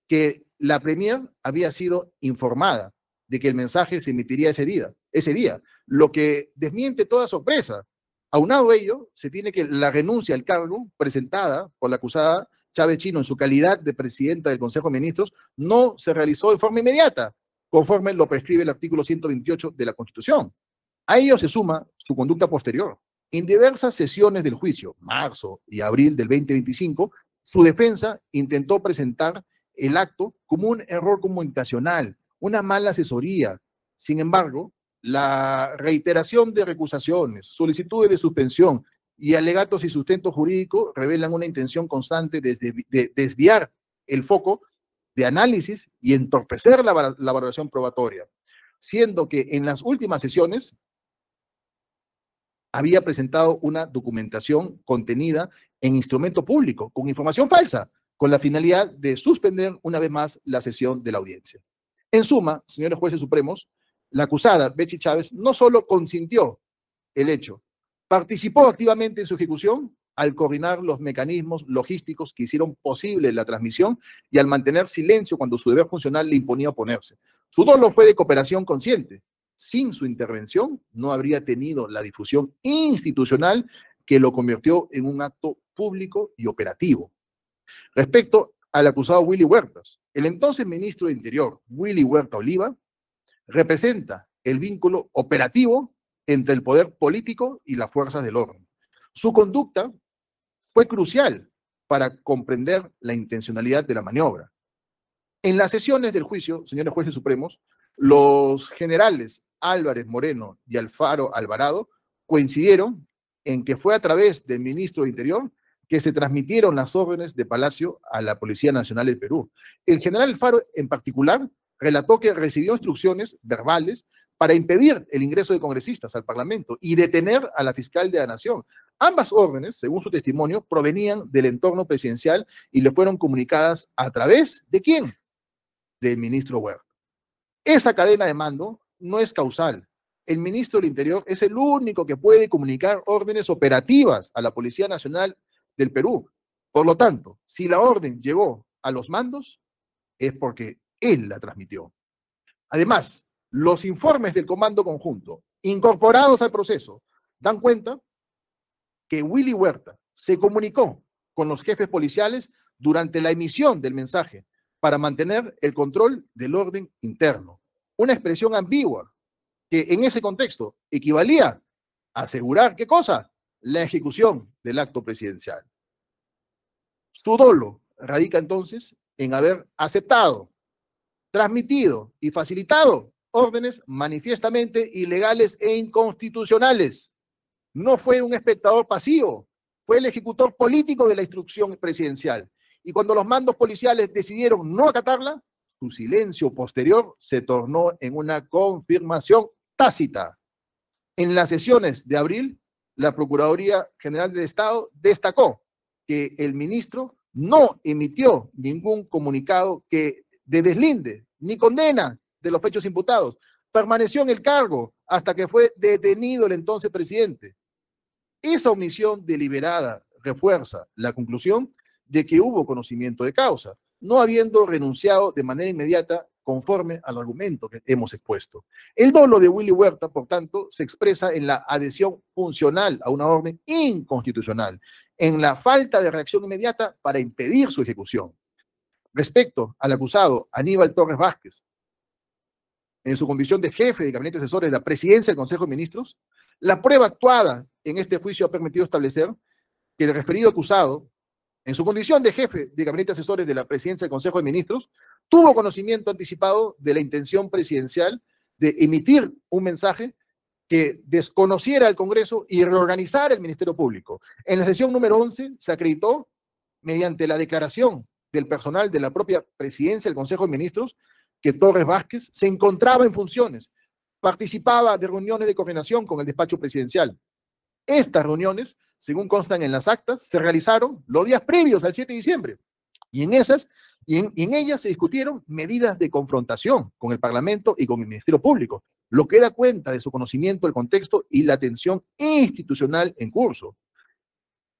que la Premier había sido informada de que el mensaje se emitiría ese día, lo que desmiente toda sorpresa. Aunado a ello, se tiene que la renuncia al cargo presentada por la acusada Chávez Chino en su calidad de presidenta del Consejo de Ministros no se realizó de forma inmediata, conforme lo prescribe el artículo 128 de la Constitución. A ello se suma su conducta posterior. En diversas sesiones del juicio, marzo y abril del 2025, su defensa intentó presentar el acto como un error comunicacional, una mala asesoría. Sin embargo, la reiteración de recusaciones, solicitudes de suspensión y alegatos y sustento jurídico revelan una intención constante de desviar el foco de análisis y entorpecer la valoración probatoria, siendo que en las últimas sesiones había presentado una documentación contenida en instrumento público con información falsa, con la finalidad de suspender una vez más la sesión de la audiencia. En suma, señores jueces supremos, la acusada Betsy Chávez no solo consintió el hecho, participó activamente en su ejecución al coordinar los mecanismos logísticos que hicieron posible la transmisión y al mantener silencio cuando su deber funcional le imponía oponerse. Su dolo fue de cooperación consciente. Sin su intervención, no habría tenido la difusión institucional que lo convirtió en un acto público y operativo. Respecto al acusado Willy Huertas, el entonces ministro de Interior, Willy Huerta Oliva, representa el vínculo operativo entre el poder político y las fuerzas del orden. Su conducta fue crucial para comprender la intencionalidad de la maniobra. En las sesiones del juicio, señores jueces supremos, los generales Álvarez Moreno y Alfaro Alvarado coincidieron en que fue a través del ministro de Interior que se transmitieron las órdenes de Palacio a la Policía Nacional del Perú. El general Alfaro, en particular, relató que recibió instrucciones verbales para impedir el ingreso de congresistas al Parlamento y detener a la fiscal de la Nación. Ambas órdenes, según su testimonio, provenían del entorno presidencial y le fueron comunicadas a través ¿de quién? Del ministro Huerta. Esa cadena de mando no es causal. El ministro del Interior es el único que puede comunicar órdenes operativas a la Policía Nacional del Perú. Por lo tanto, si la orden llegó a los mandos, es porque él la transmitió. Además, los informes del Comando Conjunto, incorporados al proceso, dan cuenta que Willy Huerta se comunicó con los jefes policiales durante la emisión del mensaje para mantener el control del orden interno. Una expresión ambigua que en ese contexto equivalía a asegurar, ¿qué cosa? La ejecución del acto presidencial. Su dolo radica entonces en haber aceptado, transmitido y facilitado órdenes manifiestamente ilegales e inconstitucionales. No fue un espectador pasivo, fue el ejecutor político de la instrucción presidencial. Y cuando los mandos policiales decidieron no acatarla, su silencio posterior se tornó en una confirmación tácita. En las sesiones de abril, la Procuraduría General del Estado destacó que el ministro no emitió ningún comunicado que de deslinde ni condena de los hechos imputados. Permaneció en el cargo hasta que fue detenido el entonces presidente. Esa omisión deliberada refuerza la conclusión de que hubo conocimiento de causa, no habiendo renunciado de manera inmediata conforme al argumento que hemos expuesto. El dolo de Willy Huerta, por tanto, se expresa en la adhesión funcional a una orden inconstitucional, en la falta de reacción inmediata para impedir su ejecución. Respecto al acusado Aníbal Torres Vázquez, en su condición de jefe de gabinete asesores de la presidencia del Consejo de Ministros, la prueba actuada en este juicio ha permitido establecer que el referido acusado, en su condición de jefe de gabinete asesores de la presidencia del Consejo de Ministros, tuvo conocimiento anticipado de la intención presidencial de emitir un mensaje que desconociera al Congreso y reorganizara el Ministerio Público. En la sesión número 11 se acreditó, mediante la declaración del personal de la propia presidencia del Consejo de Ministros, que Torres Vázquez se encontraba en funciones, participaba de reuniones de coordinación con el despacho presidencial. Estas reuniones, según constan en las actas, se realizaron los días previos al 7 de diciembre. Y en ellas se discutieron medidas de confrontación con el Parlamento y con el Ministerio Público, lo que da cuenta de su conocimiento del contexto y la tensión institucional en curso.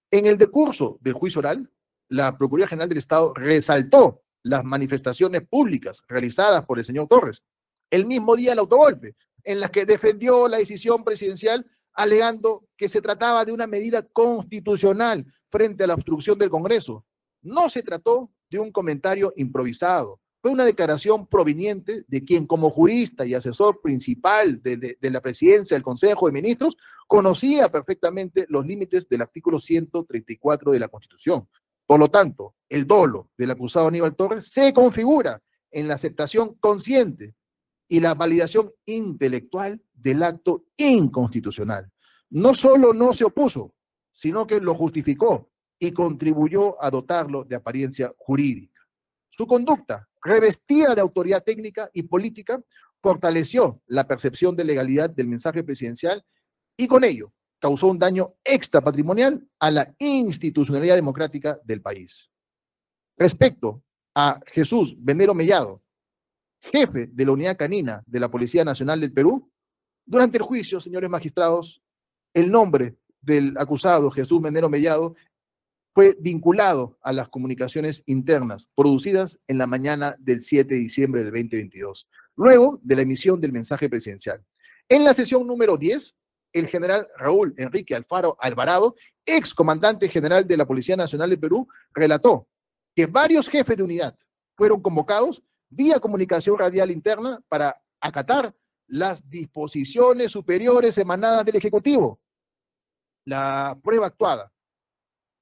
En el decurso del juicio oral, la Procuraduría General del Estado resaltó las manifestaciones públicas realizadas por el señor Torres, el mismo día del autogolpe, en las que defendió la decisión presidencial alegando que se trataba de una medida constitucional frente a la obstrucción del Congreso. No se trató de un comentario improvisado, fue una declaración proveniente de quien como jurista y asesor principal de la presidencia del Consejo de Ministros conocía perfectamente los límites del artículo 134 de la Constitución. Por lo tanto, el dolo del acusado Aníbal Torres se configura en la aceptación consciente y la validación intelectual del acto inconstitucional. No solo no se opuso, sino que lo justificó y contribuyó a dotarlo de apariencia jurídica. Su conducta, revestida de autoridad técnica y política, fortaleció la percepción de legalidad del mensaje presidencial y con ello causó un daño extrapatrimonial a la institucionalidad democrática del país. Respecto a Jesús Venero Mellado, jefe de la Unidad Canina de la Policía Nacional del Perú, durante el juicio, señores magistrados, el nombre del acusado Jesús Venero Mellado fue vinculado a las comunicaciones internas producidas en la mañana del 7 de diciembre del 2022, luego de la emisión del mensaje presidencial. En la sesión número 10, el general Raúl Enrique Alfaro Alvarado, ex comandante general de la Policía Nacional del Perú, relató que varios jefes de unidad fueron convocados vía comunicación radial interna para acatar las disposiciones superiores emanadas del Ejecutivo. La prueba actuada,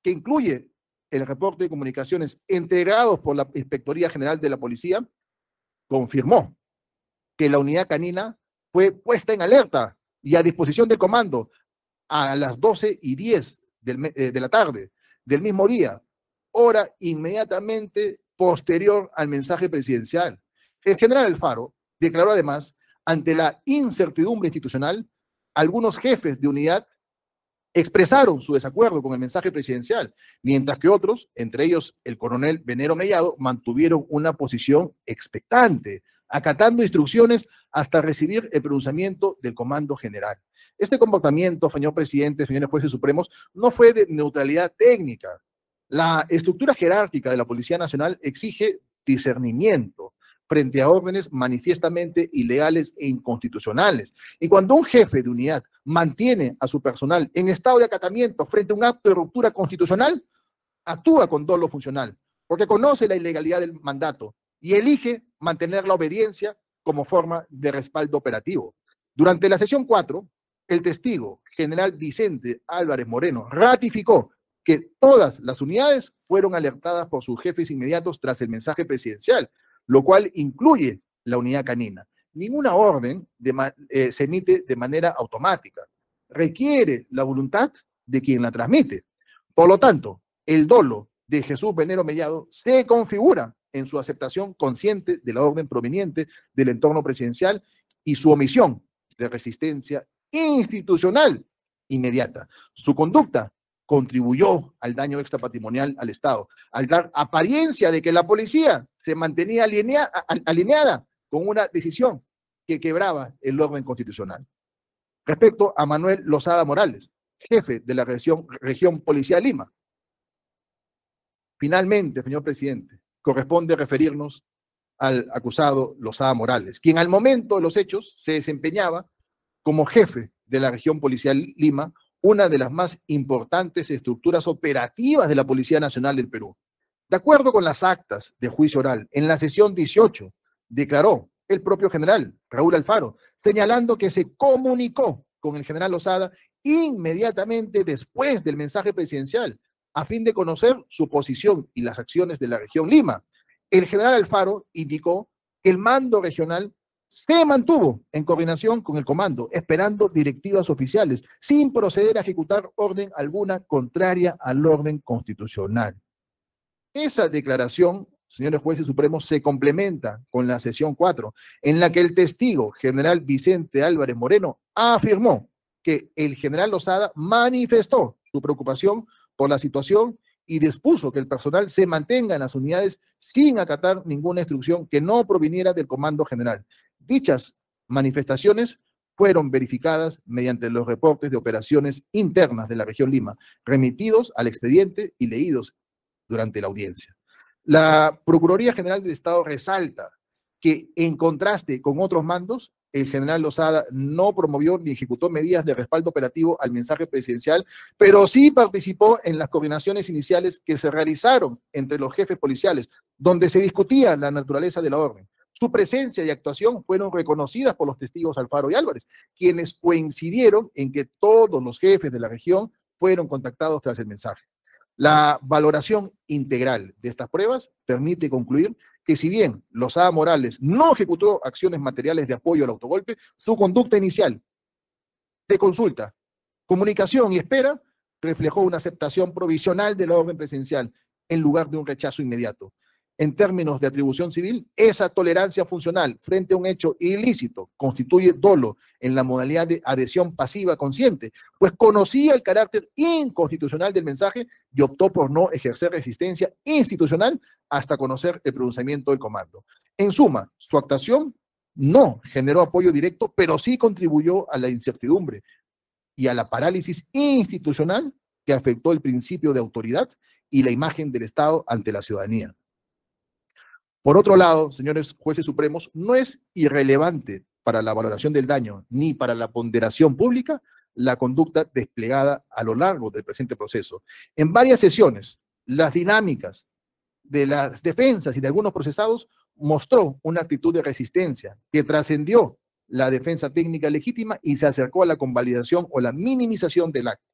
que incluye el reporte de comunicaciones entregados por la Inspectoría General de la Policía, confirmó que la unidad canina fue puesta en alerta y a disposición del comando a las 12:10 de la tarde del mismo día, hora inmediatamente posterior al mensaje presidencial. El general Alfaro declaró además, ante la incertidumbre institucional, algunos jefes de unidad expresaron su desacuerdo con el mensaje presidencial, mientras que otros, entre ellos el coronel Venero Mellado, mantuvieron una posición expectante, acatando instrucciones hasta recibir el pronunciamiento del comando general. Este comportamiento, señor presidente, señores jueces supremos, no fue de neutralidad técnica. La estructura jerárquica de la Policía Nacional exige discernimiento frente a órdenes manifiestamente ilegales e inconstitucionales. Y cuando un jefe de unidad mantiene a su personal en estado de acatamiento frente a un acto de ruptura constitucional, actúa con dolo funcional, porque conoce la ilegalidad del mandato y elige mantener la obediencia como forma de respaldo operativo. Durante la sesión 4, el testigo general Vicente Álvarez Moreno ratificó que todas las unidades fueron alertadas por sus jefes inmediatos tras el mensaje presidencial, lo cual incluye la unidad canina. Ninguna orden se emite de manera automática. Requiere la voluntad de quien la transmite. Por lo tanto, el dolo de Jesús Venero Mellado se configura en su aceptación consciente de la orden proveniente del entorno presidencial y su omisión de resistencia institucional inmediata. Su conducta contribuyó al daño extrapatrimonial al Estado, al dar apariencia de que la policía se mantenía alineada con una decisión que quebraba el orden constitucional. Respecto a Manuel Lozada Morales, jefe de la región policial Lima. Finalmente, señor presidente, corresponde referirnos al acusado Lozada Morales, quien al momento de los hechos se desempeñaba como jefe de la región policial Lima, una de las más importantes estructuras operativas de la Policía Nacional del Perú. De acuerdo con las actas de juicio oral, en la sesión 18, declaró el propio general Raúl Alfaro, señalando que se comunicó con el general Lozada inmediatamente después del mensaje presidencial, a fin de conocer su posición y las acciones de la región Lima. El general Alfaro indicó que el mando regional se mantuvo en coordinación con el comando, esperando directivas oficiales, sin proceder a ejecutar orden alguna contraria al orden constitucional. Esa declaración, señores jueces supremos, se complementa con la sesión 4, en la que el testigo general Vicente Álvarez Moreno afirmó que el general Lozada manifestó su preocupación por la situación y dispuso que el personal se mantenga en las unidades sin acatar ninguna instrucción que no proviniera del comando general. Dichas manifestaciones fueron verificadas mediante los reportes de operaciones internas de la región Lima, remitidos al expediente y leídos durante la audiencia. La Procuraduría General del Estado resalta que, en contraste con otros mandos, el general Lozada no promovió ni ejecutó medidas de respaldo operativo al mensaje presidencial, pero sí participó en las coordinaciones iniciales que se realizaron entre los jefes policiales, donde se discutía la naturaleza de la orden. Su presencia y actuación fueron reconocidas por los testigos Alfaro y Álvarez, quienes coincidieron en que todos los jefes de la región fueron contactados tras el mensaje. La valoración integral de estas pruebas permite concluir que, si bien Lozada Morales no ejecutó acciones materiales de apoyo al autogolpe, su conducta inicial de consulta, comunicación y espera reflejó una aceptación provisional de la orden presidencial en lugar de un rechazo inmediato. En términos de atribución civil, esa tolerancia funcional frente a un hecho ilícito constituye dolo en la modalidad de adhesión pasiva consciente, pues conocía el carácter inconstitucional del mensaje y optó por no ejercer resistencia institucional hasta conocer el pronunciamiento del comando. En suma, su actuación no generó apoyo directo, pero sí contribuyó a la incertidumbre y a la parálisis institucional que afectó el principio de autoridad y la imagen del Estado ante la ciudadanía. Por otro lado, señores jueces supremos, no es irrelevante para la valoración del daño ni para la ponderación pública la conducta desplegada a lo largo del presente proceso. En varias sesiones, las dinámicas de las defensas y de algunos procesados mostró una actitud de resistencia que trascendió la defensa técnica legítima y se acercó a la convalidación o la minimización del acto.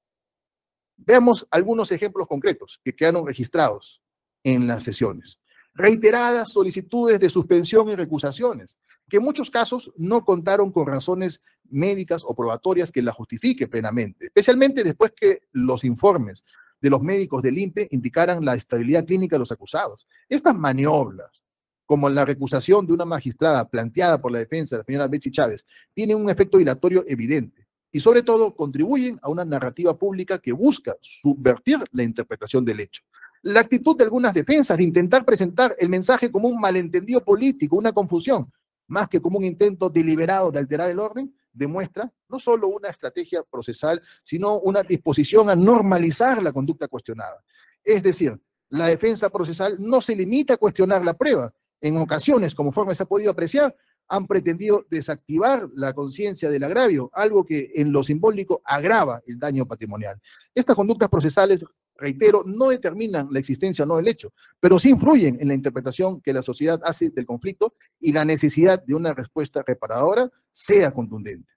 Veamos algunos ejemplos concretos que quedaron registrados en las sesiones. Reiteradas solicitudes de suspensión y recusaciones, que en muchos casos no contaron con razones médicas o probatorias que la justifique plenamente, especialmente después que los informes de los médicos del INPE indicaran la estabilidad clínica de los acusados. Estas maniobras, como la recusación de una magistrada planteada por la defensa de la señora Betsy Chávez, tienen un efecto dilatorio evidente y sobre todo contribuyen a una narrativa pública que busca subvertir la interpretación del hecho. La actitud de algunas defensas de intentar presentar el mensaje como un malentendido político, una confusión, más que como un intento deliberado de alterar el orden, demuestra no solo una estrategia procesal, sino una disposición a normalizar la conducta cuestionada. Es decir, la defensa procesal no se limita a cuestionar la prueba. En ocasiones, conforme se ha podido apreciar, han pretendido desactivar la conciencia del agravio, algo que en lo simbólico agrava el daño patrimonial. Estas conductas procesales, reitero, no determinan la existencia o no del hecho, pero sí influyen en la interpretación que la sociedad hace del conflicto y la necesidad de una respuesta reparadora sea contundente.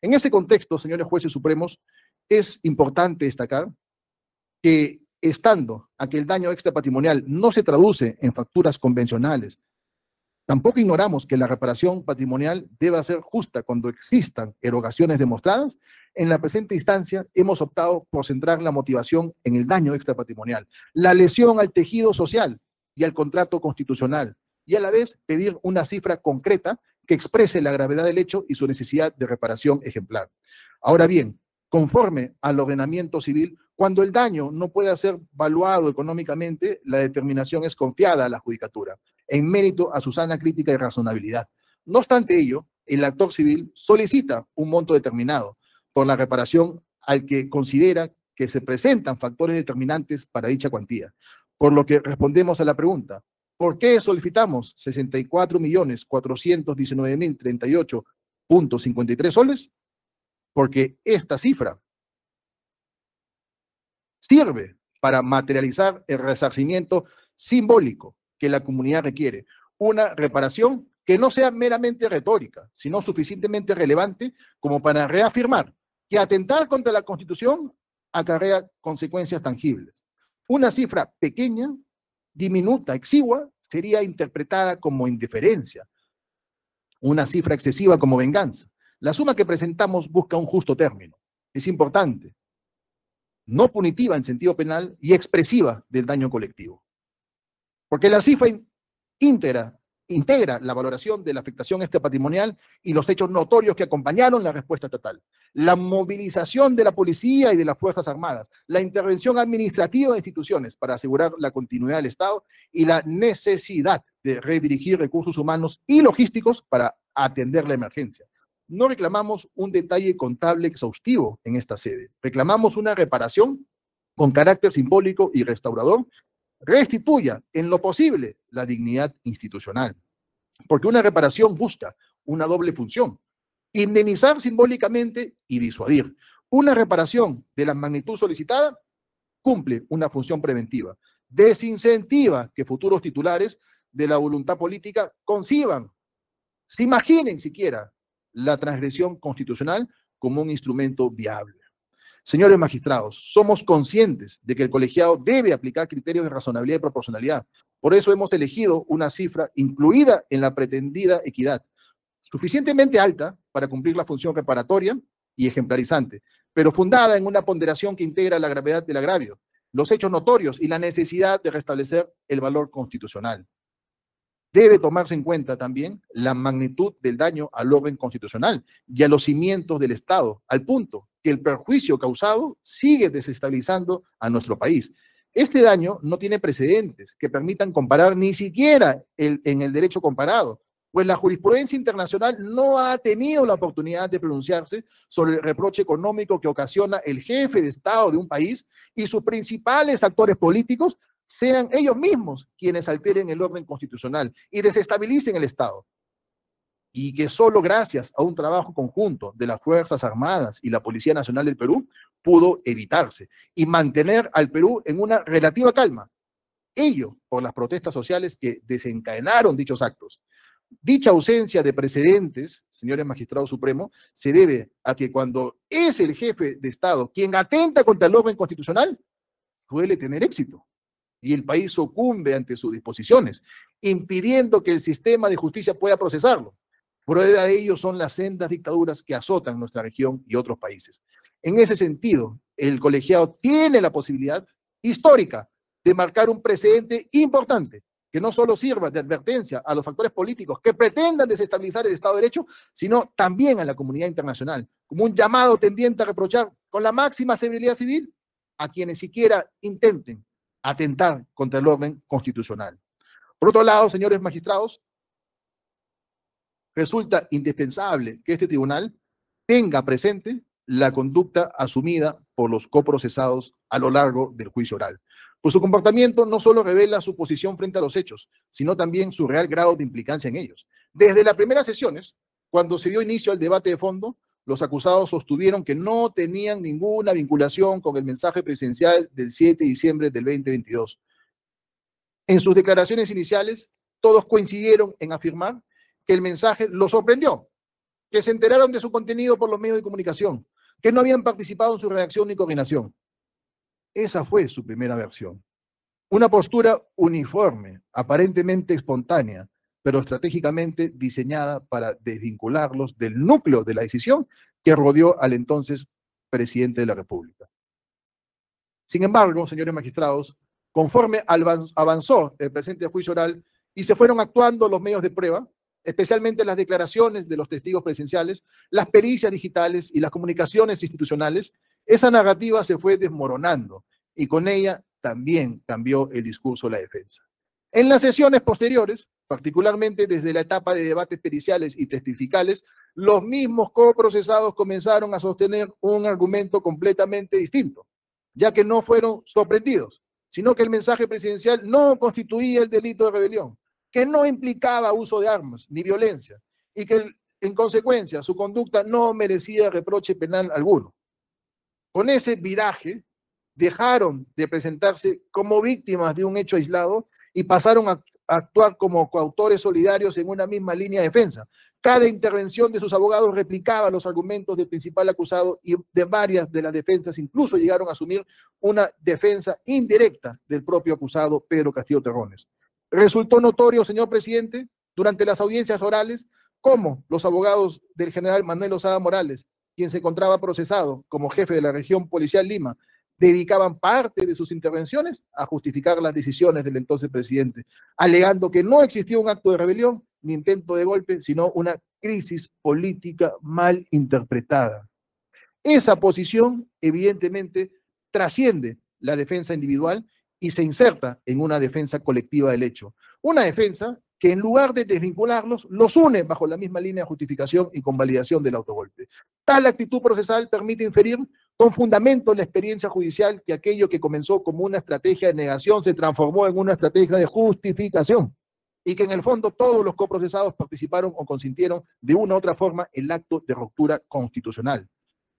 En ese contexto, señores jueces supremos, es importante destacar que, estando a que el daño extrapatrimonial no se traduce en facturas convencionales, tampoco ignoramos que la reparación patrimonial deba ser justa cuando existan erogaciones demostradas. En la presente instancia hemos optado por centrar la motivación en el daño extrapatrimonial, la lesión al tejido social y al contrato constitucional, y a la vez pedir una cifra concreta que exprese la gravedad del hecho y su necesidad de reparación ejemplar. Ahora bien, conforme al ordenamiento civil, cuando el daño no pueda ser valuado económicamente, la determinación es confiada a la judicatura, en mérito a su sana crítica y razonabilidad. No obstante ello, el actor civil solicita un monto determinado por la reparación al que considera que se presentan factores determinantes para dicha cuantía. Por lo que respondemos a la pregunta, ¿por qué solicitamos 64.419.038.53 soles? Porque esta cifra sirve para materializar el resarcimiento simbólico que la comunidad requiere, una reparación que no sea meramente retórica, sino suficientemente relevante como para reafirmar que atentar contra la Constitución acarrea consecuencias tangibles. Una cifra pequeña, diminuta, exigua, sería interpretada como indiferencia, una cifra excesiva como venganza. La suma que presentamos busca un justo término. Es importante, no punitiva en sentido penal y expresiva del daño colectivo. Porque la cifra integra la valoración de la afectación extrapatrimonial y los hechos notorios que acompañaron la respuesta estatal. La movilización de la policía y de las Fuerzas Armadas, la intervención administrativa de instituciones para asegurar la continuidad del Estado y la necesidad de redirigir recursos humanos y logísticos para atender la emergencia. No reclamamos un detalle contable exhaustivo en esta sede. Reclamamos una reparación con carácter simbólico y restaurador restituya en lo posible la dignidad institucional, porque una reparación busca una doble función: indemnizar simbólicamente y disuadir. Una reparación de la magnitud solicitada cumple una función preventiva, desincentiva que futuros titulares de la voluntad política conciban, se imaginen siquiera la transgresión constitucional como un instrumento viable. Señores magistrados, somos conscientes de que el colegiado debe aplicar criterios de razonabilidad y proporcionalidad. Por eso hemos elegido una cifra incluida en la pretendida equidad, suficientemente alta para cumplir la función reparatoria y ejemplarizante, pero fundada en una ponderación que integra la gravedad del agravio, los hechos notorios y la necesidad de restablecer el valor constitucional. Debe tomarse en cuenta también la magnitud del daño al orden constitucional y a los cimientos del Estado, al punto que el perjuicio causado sigue desestabilizando a nuestro país. Este daño no tiene precedentes que permitan comparar ni siquiera en el derecho comparado, pues la jurisprudencia internacional no ha tenido la oportunidad de pronunciarse sobre el reproche económico que ocasiona el jefe de Estado de un país y sus principales actores políticos sean ellos mismos quienes alteren el orden constitucional y desestabilicen el Estado. Y que solo gracias a un trabajo conjunto de las Fuerzas Armadas y la Policía Nacional del Perú pudo evitarse y mantener al Perú en una relativa calma. Ello por las protestas sociales que desencadenaron dichos actos. Dicha ausencia de precedentes, señores magistrados supremos, se debe a que cuando es el jefe de Estado quien atenta contra el orden constitucional, suele tener éxito y el país sucumbe ante sus disposiciones, impidiendo que el sistema de justicia pueda procesarlo. Prueba de ello son las sendas dictaduras que azotan nuestra región y otros países. En ese sentido, el colegiado tiene la posibilidad histórica de marcar un precedente importante, que no solo sirva de advertencia a los actores políticos que pretendan desestabilizar el Estado de Derecho, sino también a la comunidad internacional, como un llamado tendiente a reprochar con la máxima severidad civil a quienes siquiera intenten atentar contra el orden constitucional. Por otro lado, señores magistrados, resulta indispensable que este tribunal tenga presente la conducta asumida por los coprocesados a lo largo del juicio oral. Pues su comportamiento no solo revela su posición frente a los hechos, sino también su real grado de implicancia en ellos. Desde las primeras sesiones, cuando se dio inicio al debate de fondo, los acusados sostuvieron que no tenían ninguna vinculación con el mensaje presidencial del 7 de diciembre del 2022. En sus declaraciones iniciales, todos coincidieron en afirmar que el mensaje los sorprendió, que se enteraron de su contenido por los medios de comunicación, que no habían participado en su redacción ni coordinación. Esa fue su primera versión. Una postura uniforme, aparentemente espontánea, pero estratégicamente diseñada para desvincularlos del núcleo de la decisión que rodeó al entonces presidente de la República. Sin embargo, señores magistrados, conforme avanzó el presente juicio oral y se fueron actuando los medios de prueba, especialmente las declaraciones de los testigos presenciales, las pericias digitales y las comunicaciones institucionales, esa narrativa se fue desmoronando y con ella también cambió el discurso de la defensa. En las sesiones posteriores, particularmente desde la etapa de debates periciales y testificales, los mismos coprocesados comenzaron a sostener un argumento completamente distinto, ya que no fueron sorprendidos, sino que el mensaje presidencial no constituía el delito de rebelión, que no implicaba uso de armas ni violencia, y que en consecuencia su conducta no merecía reproche penal alguno. Con ese viraje, dejaron de presentarse como víctimas de un hecho aislado y pasaron a actuar como coautores solidarios en una misma línea de defensa. Cada intervención de sus abogados replicaba los argumentos del principal acusado y de varias de las defensas incluso llegaron a asumir una defensa indirecta del propio acusado Pedro Castillo Terrones. Resultó notorio, señor presidente, durante las audiencias orales, cómo los abogados del general Manuel Lozada Morales, quien se encontraba procesado como jefe de la región policial Lima, dedicaban parte de sus intervenciones a justificar las decisiones del entonces presidente, alegando que no existía un acto de rebelión ni intento de golpe, sino una crisis política mal interpretada. Esa posición, evidentemente, trasciende la defensa individual y se inserta en una defensa colectiva del hecho. Una defensa que en lugar de desvincularlos, los une bajo la misma línea de justificación y convalidación del autogolpe. Tal actitud procesal permite inferir con fundamento en la experiencia judicial, que aquello que comenzó como una estrategia de negación se transformó en una estrategia de justificación, y que en el fondo todos los coprocesados participaron o consintieron de una u otra forma el acto de ruptura constitucional.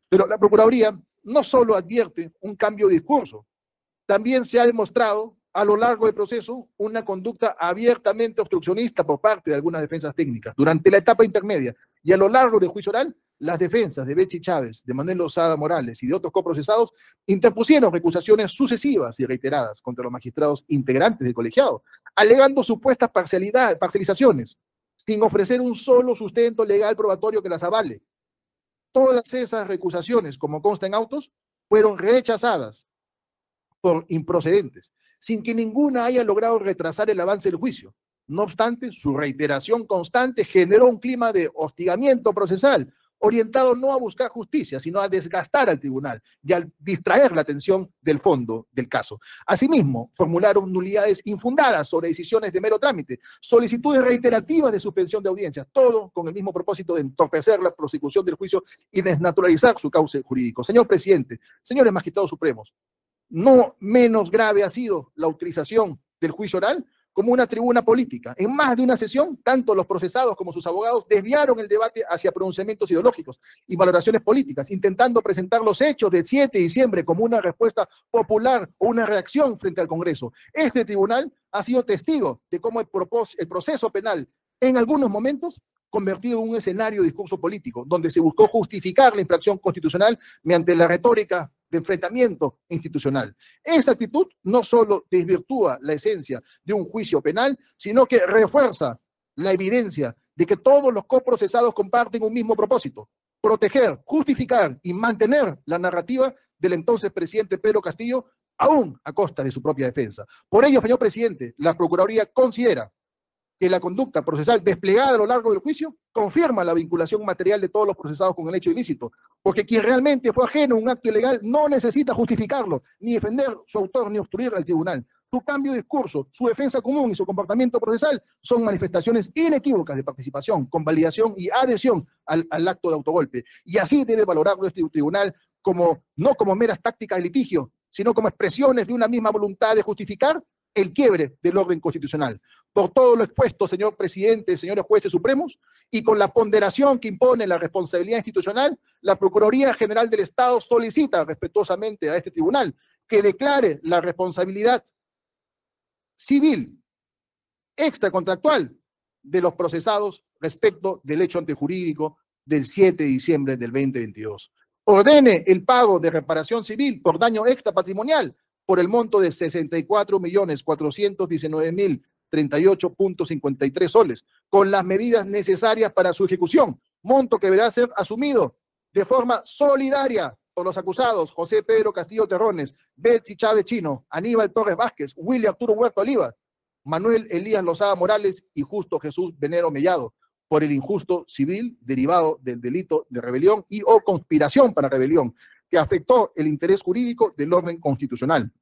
Pero la Procuraduría no solo advierte un cambio de discurso, también se ha demostrado a lo largo del proceso una conducta abiertamente obstruccionista por parte de algunas defensas técnicas. Durante la etapa intermedia y a lo largo del juicio oral, las defensas de Betsy Chávez, de Manuel Lozada Morales y de otros coprocesados interpusieron recusaciones sucesivas y reiteradas contra los magistrados integrantes del colegiado, alegando supuestas parcializaciones, sin ofrecer un solo sustento legal probatorio que las avale. Todas esas recusaciones, como consta en autos, fueron rechazadas por improcedentes, sin que ninguna haya logrado retrasar el avance del juicio. No obstante, su reiteración constante generó un clima de hostigamiento procesal, orientado no a buscar justicia, sino a desgastar al tribunal y a distraer la atención del fondo del caso. Asimismo, formularon nulidades infundadas sobre decisiones de mero trámite, solicitudes reiterativas de suspensión de audiencias, todo con el mismo propósito de entorpecer la prosecución del juicio y desnaturalizar su cauce jurídico. Señor presidente, señores magistrados supremos, no menos grave ha sido la utilización del juicio oral como una tribuna política. En más de una sesión, tanto los procesados como sus abogados desviaron el debate hacia pronunciamientos ideológicos y valoraciones políticas, intentando presentar los hechos del 7 de diciembre como una respuesta popular o una reacción frente al Congreso. Este tribunal ha sido testigo de cómo el proceso penal, en algunos momentos, convertido en un escenario de discurso político, donde se buscó justificar la infracción constitucional mediante la retórica de enfrentamiento institucional. Esa actitud no solo desvirtúa la esencia de un juicio penal, sino que refuerza la evidencia de que todos los coprocesados comparten un mismo propósito: proteger, justificar y mantener la narrativa del entonces presidente Pedro Castillo, aún a costa de su propia defensa. Por ello, señor presidente, la Procuraduría considera que la conducta procesal desplegada a lo largo del juicio confirma la vinculación material de todos los procesados con el hecho ilícito, porque quien realmente fue ajeno a un acto ilegal no necesita justificarlo, ni defender su autor, ni obstruir al tribunal. Su cambio de discurso, su defensa común y su comportamiento procesal son manifestaciones inequívocas de participación, convalidación y adhesión al acto de autogolpe. Y así debe valorarlo este tribunal no como meras tácticas de litigio, sino como expresiones de una misma voluntad de justificar el quiebre del orden constitucional. Por todo lo expuesto, señor presidente, señores jueces supremos, y con la ponderación que impone la responsabilidad institucional, la Procuraduría General del Estado solicita respetuosamente a este tribunal que declare la responsabilidad civil extracontractual de los procesados respecto del hecho antejurídico del 7 de diciembre del 2022. Ordene el pago de reparación civil por daño extrapatrimonial por el monto de 64.419.038.53 soles, con las medidas necesarias para su ejecución, monto que deberá ser asumido de forma solidaria por los acusados José Pedro Castillo Terrones, Betsy Chávez Chino, Aníbal Torres Vázquez, William Arturo Huerta Oliva, Manuel Elías Lozada Morales y Justo Jesús Venero Mellado, por el injusto civil derivado del delito de rebelión y o conspiración para rebelión, que afectó el interés jurídico del orden constitucional.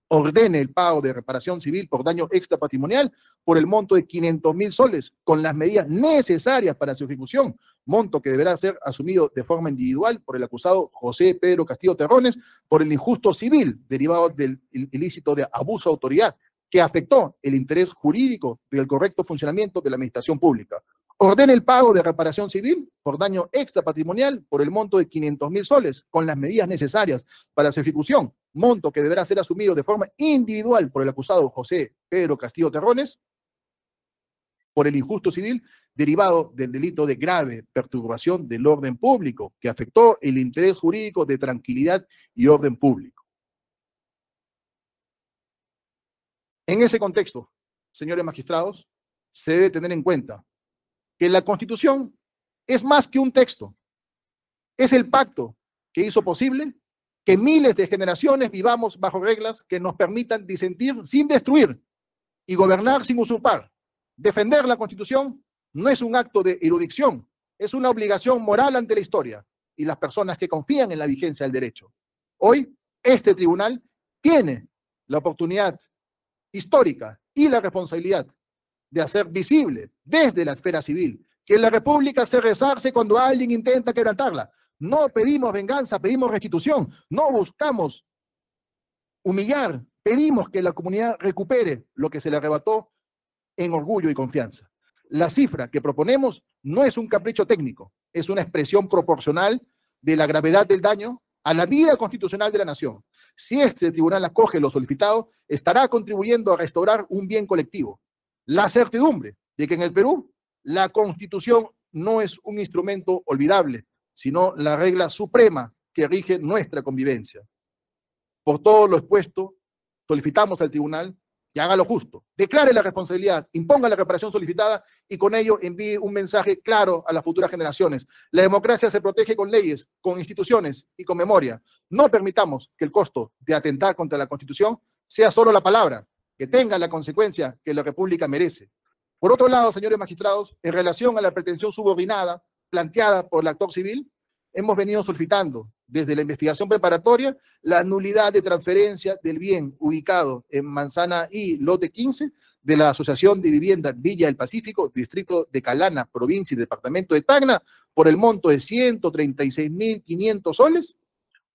Ordene el pago de reparación civil por daño extrapatrimonial por el monto de 500.000 soles, con las medidas necesarias para su ejecución, monto que deberá ser asumido de forma individual por el acusado José Pedro Castillo Terrones por el injusto civil derivado del ilícito de abuso de autoridad, que afectó el interés jurídico del correcto funcionamiento de la administración pública. Ordena el pago de reparación civil por daño extrapatrimonial por el monto de 500.000 soles, con las medidas necesarias para su ejecución, monto que deberá ser asumido de forma individual por el acusado José Pedro Castillo Terrones por el injusto civil derivado del delito de grave perturbación del orden público, que afectó el interés jurídico de tranquilidad y orden público. En ese contexto, señores magistrados, se debe tener en cuenta que la Constitución es más que un texto, es el pacto que hizo posible que miles de generaciones vivamos bajo reglas que nos permitan disentir sin destruir y gobernar sin usurpar. Defender la Constitución no es un acto de erudición, es una obligación moral ante la historia y las personas que confían en la vigencia del derecho. Hoy, este tribunal tiene la oportunidad histórica y la responsabilidad de hacer visible desde la esfera civil que la República se resarce cuando alguien intenta quebrantarla. No pedimos venganza, pedimos restitución. No buscamos humillar, pedimos que la comunidad recupere lo que se le arrebató en orgullo y confianza. La cifra que proponemos no es un capricho técnico, es una expresión proporcional de la gravedad del daño a la vida constitucional de la nación. Si este tribunal acoge lo solicitado, estará contribuyendo a restaurar un bien colectivo. La certidumbre de que en el Perú la Constitución no es un instrumento olvidable, sino la regla suprema que rige nuestra convivencia. Por todo lo expuesto, solicitamos al tribunal que haga lo justo, declare la responsabilidad, imponga la reparación solicitada y con ello envíe un mensaje claro a las futuras generaciones. La democracia se protege con leyes, con instituciones y con memoria. No permitamos que el costo de atentar contra la Constitución sea solo la palabra, que tenga la consecuencia que la República merece. Por otro lado, señores magistrados, en relación a la pretensión subordinada planteada por el actor civil, hemos venido solicitando desde la investigación preparatoria la nulidad de transferencia del bien ubicado en Manzana I, lote 15, de la Asociación de Vivienda Villa del Pacífico, distrito de Calana, provincia y departamento de Tacna, por el monto de 136.500 soles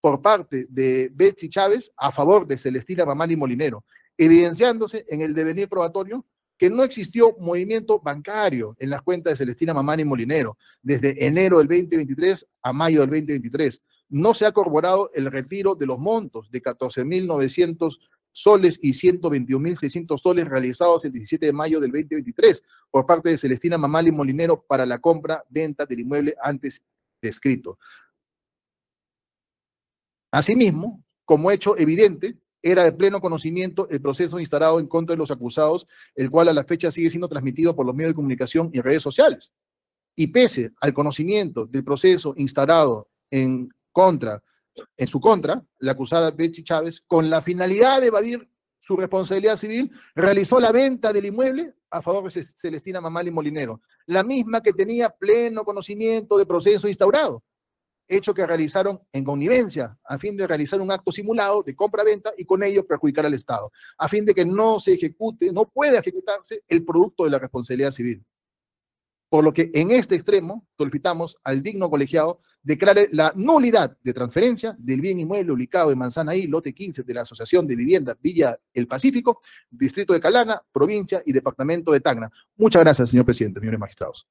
por parte de Betsy Chávez a favor de Celestina Mamani Molinero, evidenciándose en el devenir probatorio que no existió movimiento bancario en las cuentas de Celestina Mamani Molinero desde enero del 2023 a mayo del 2023. No se ha corroborado el retiro de los montos de 14.900 soles y 121.600 soles realizados el 17 de mayo del 2023 por parte de Celestina Mamani Molinero para la compra-venta del inmueble antes descrito. Asimismo, como hecho evidente, era de pleno conocimiento el proceso instaurado en contra de los acusados, el cual a la fecha sigue siendo transmitido por los medios de comunicación y redes sociales. Y pese al conocimiento del proceso instaurado en su contra, la acusada Betsy Chávez, con la finalidad de evadir su responsabilidad civil, realizó la venta del inmueble a favor de Celestina Mamani Molinero, la misma que tenía pleno conocimiento del proceso instaurado, hecho que realizaron en connivencia a fin de realizar un acto simulado de compra-venta y con ello perjudicar al Estado, a fin de que no se ejecute, no pueda ejecutarse el producto de la responsabilidad civil. Por lo que en este extremo solicitamos al digno colegiado declare la nulidad de transferencia del bien inmueble ubicado en Manzana I, lote 15 de la Asociación de Vivienda Villa El Pacífico, distrito de Calana, provincia y departamento de Tacna. Muchas gracias, señor presidente, señores magistrados.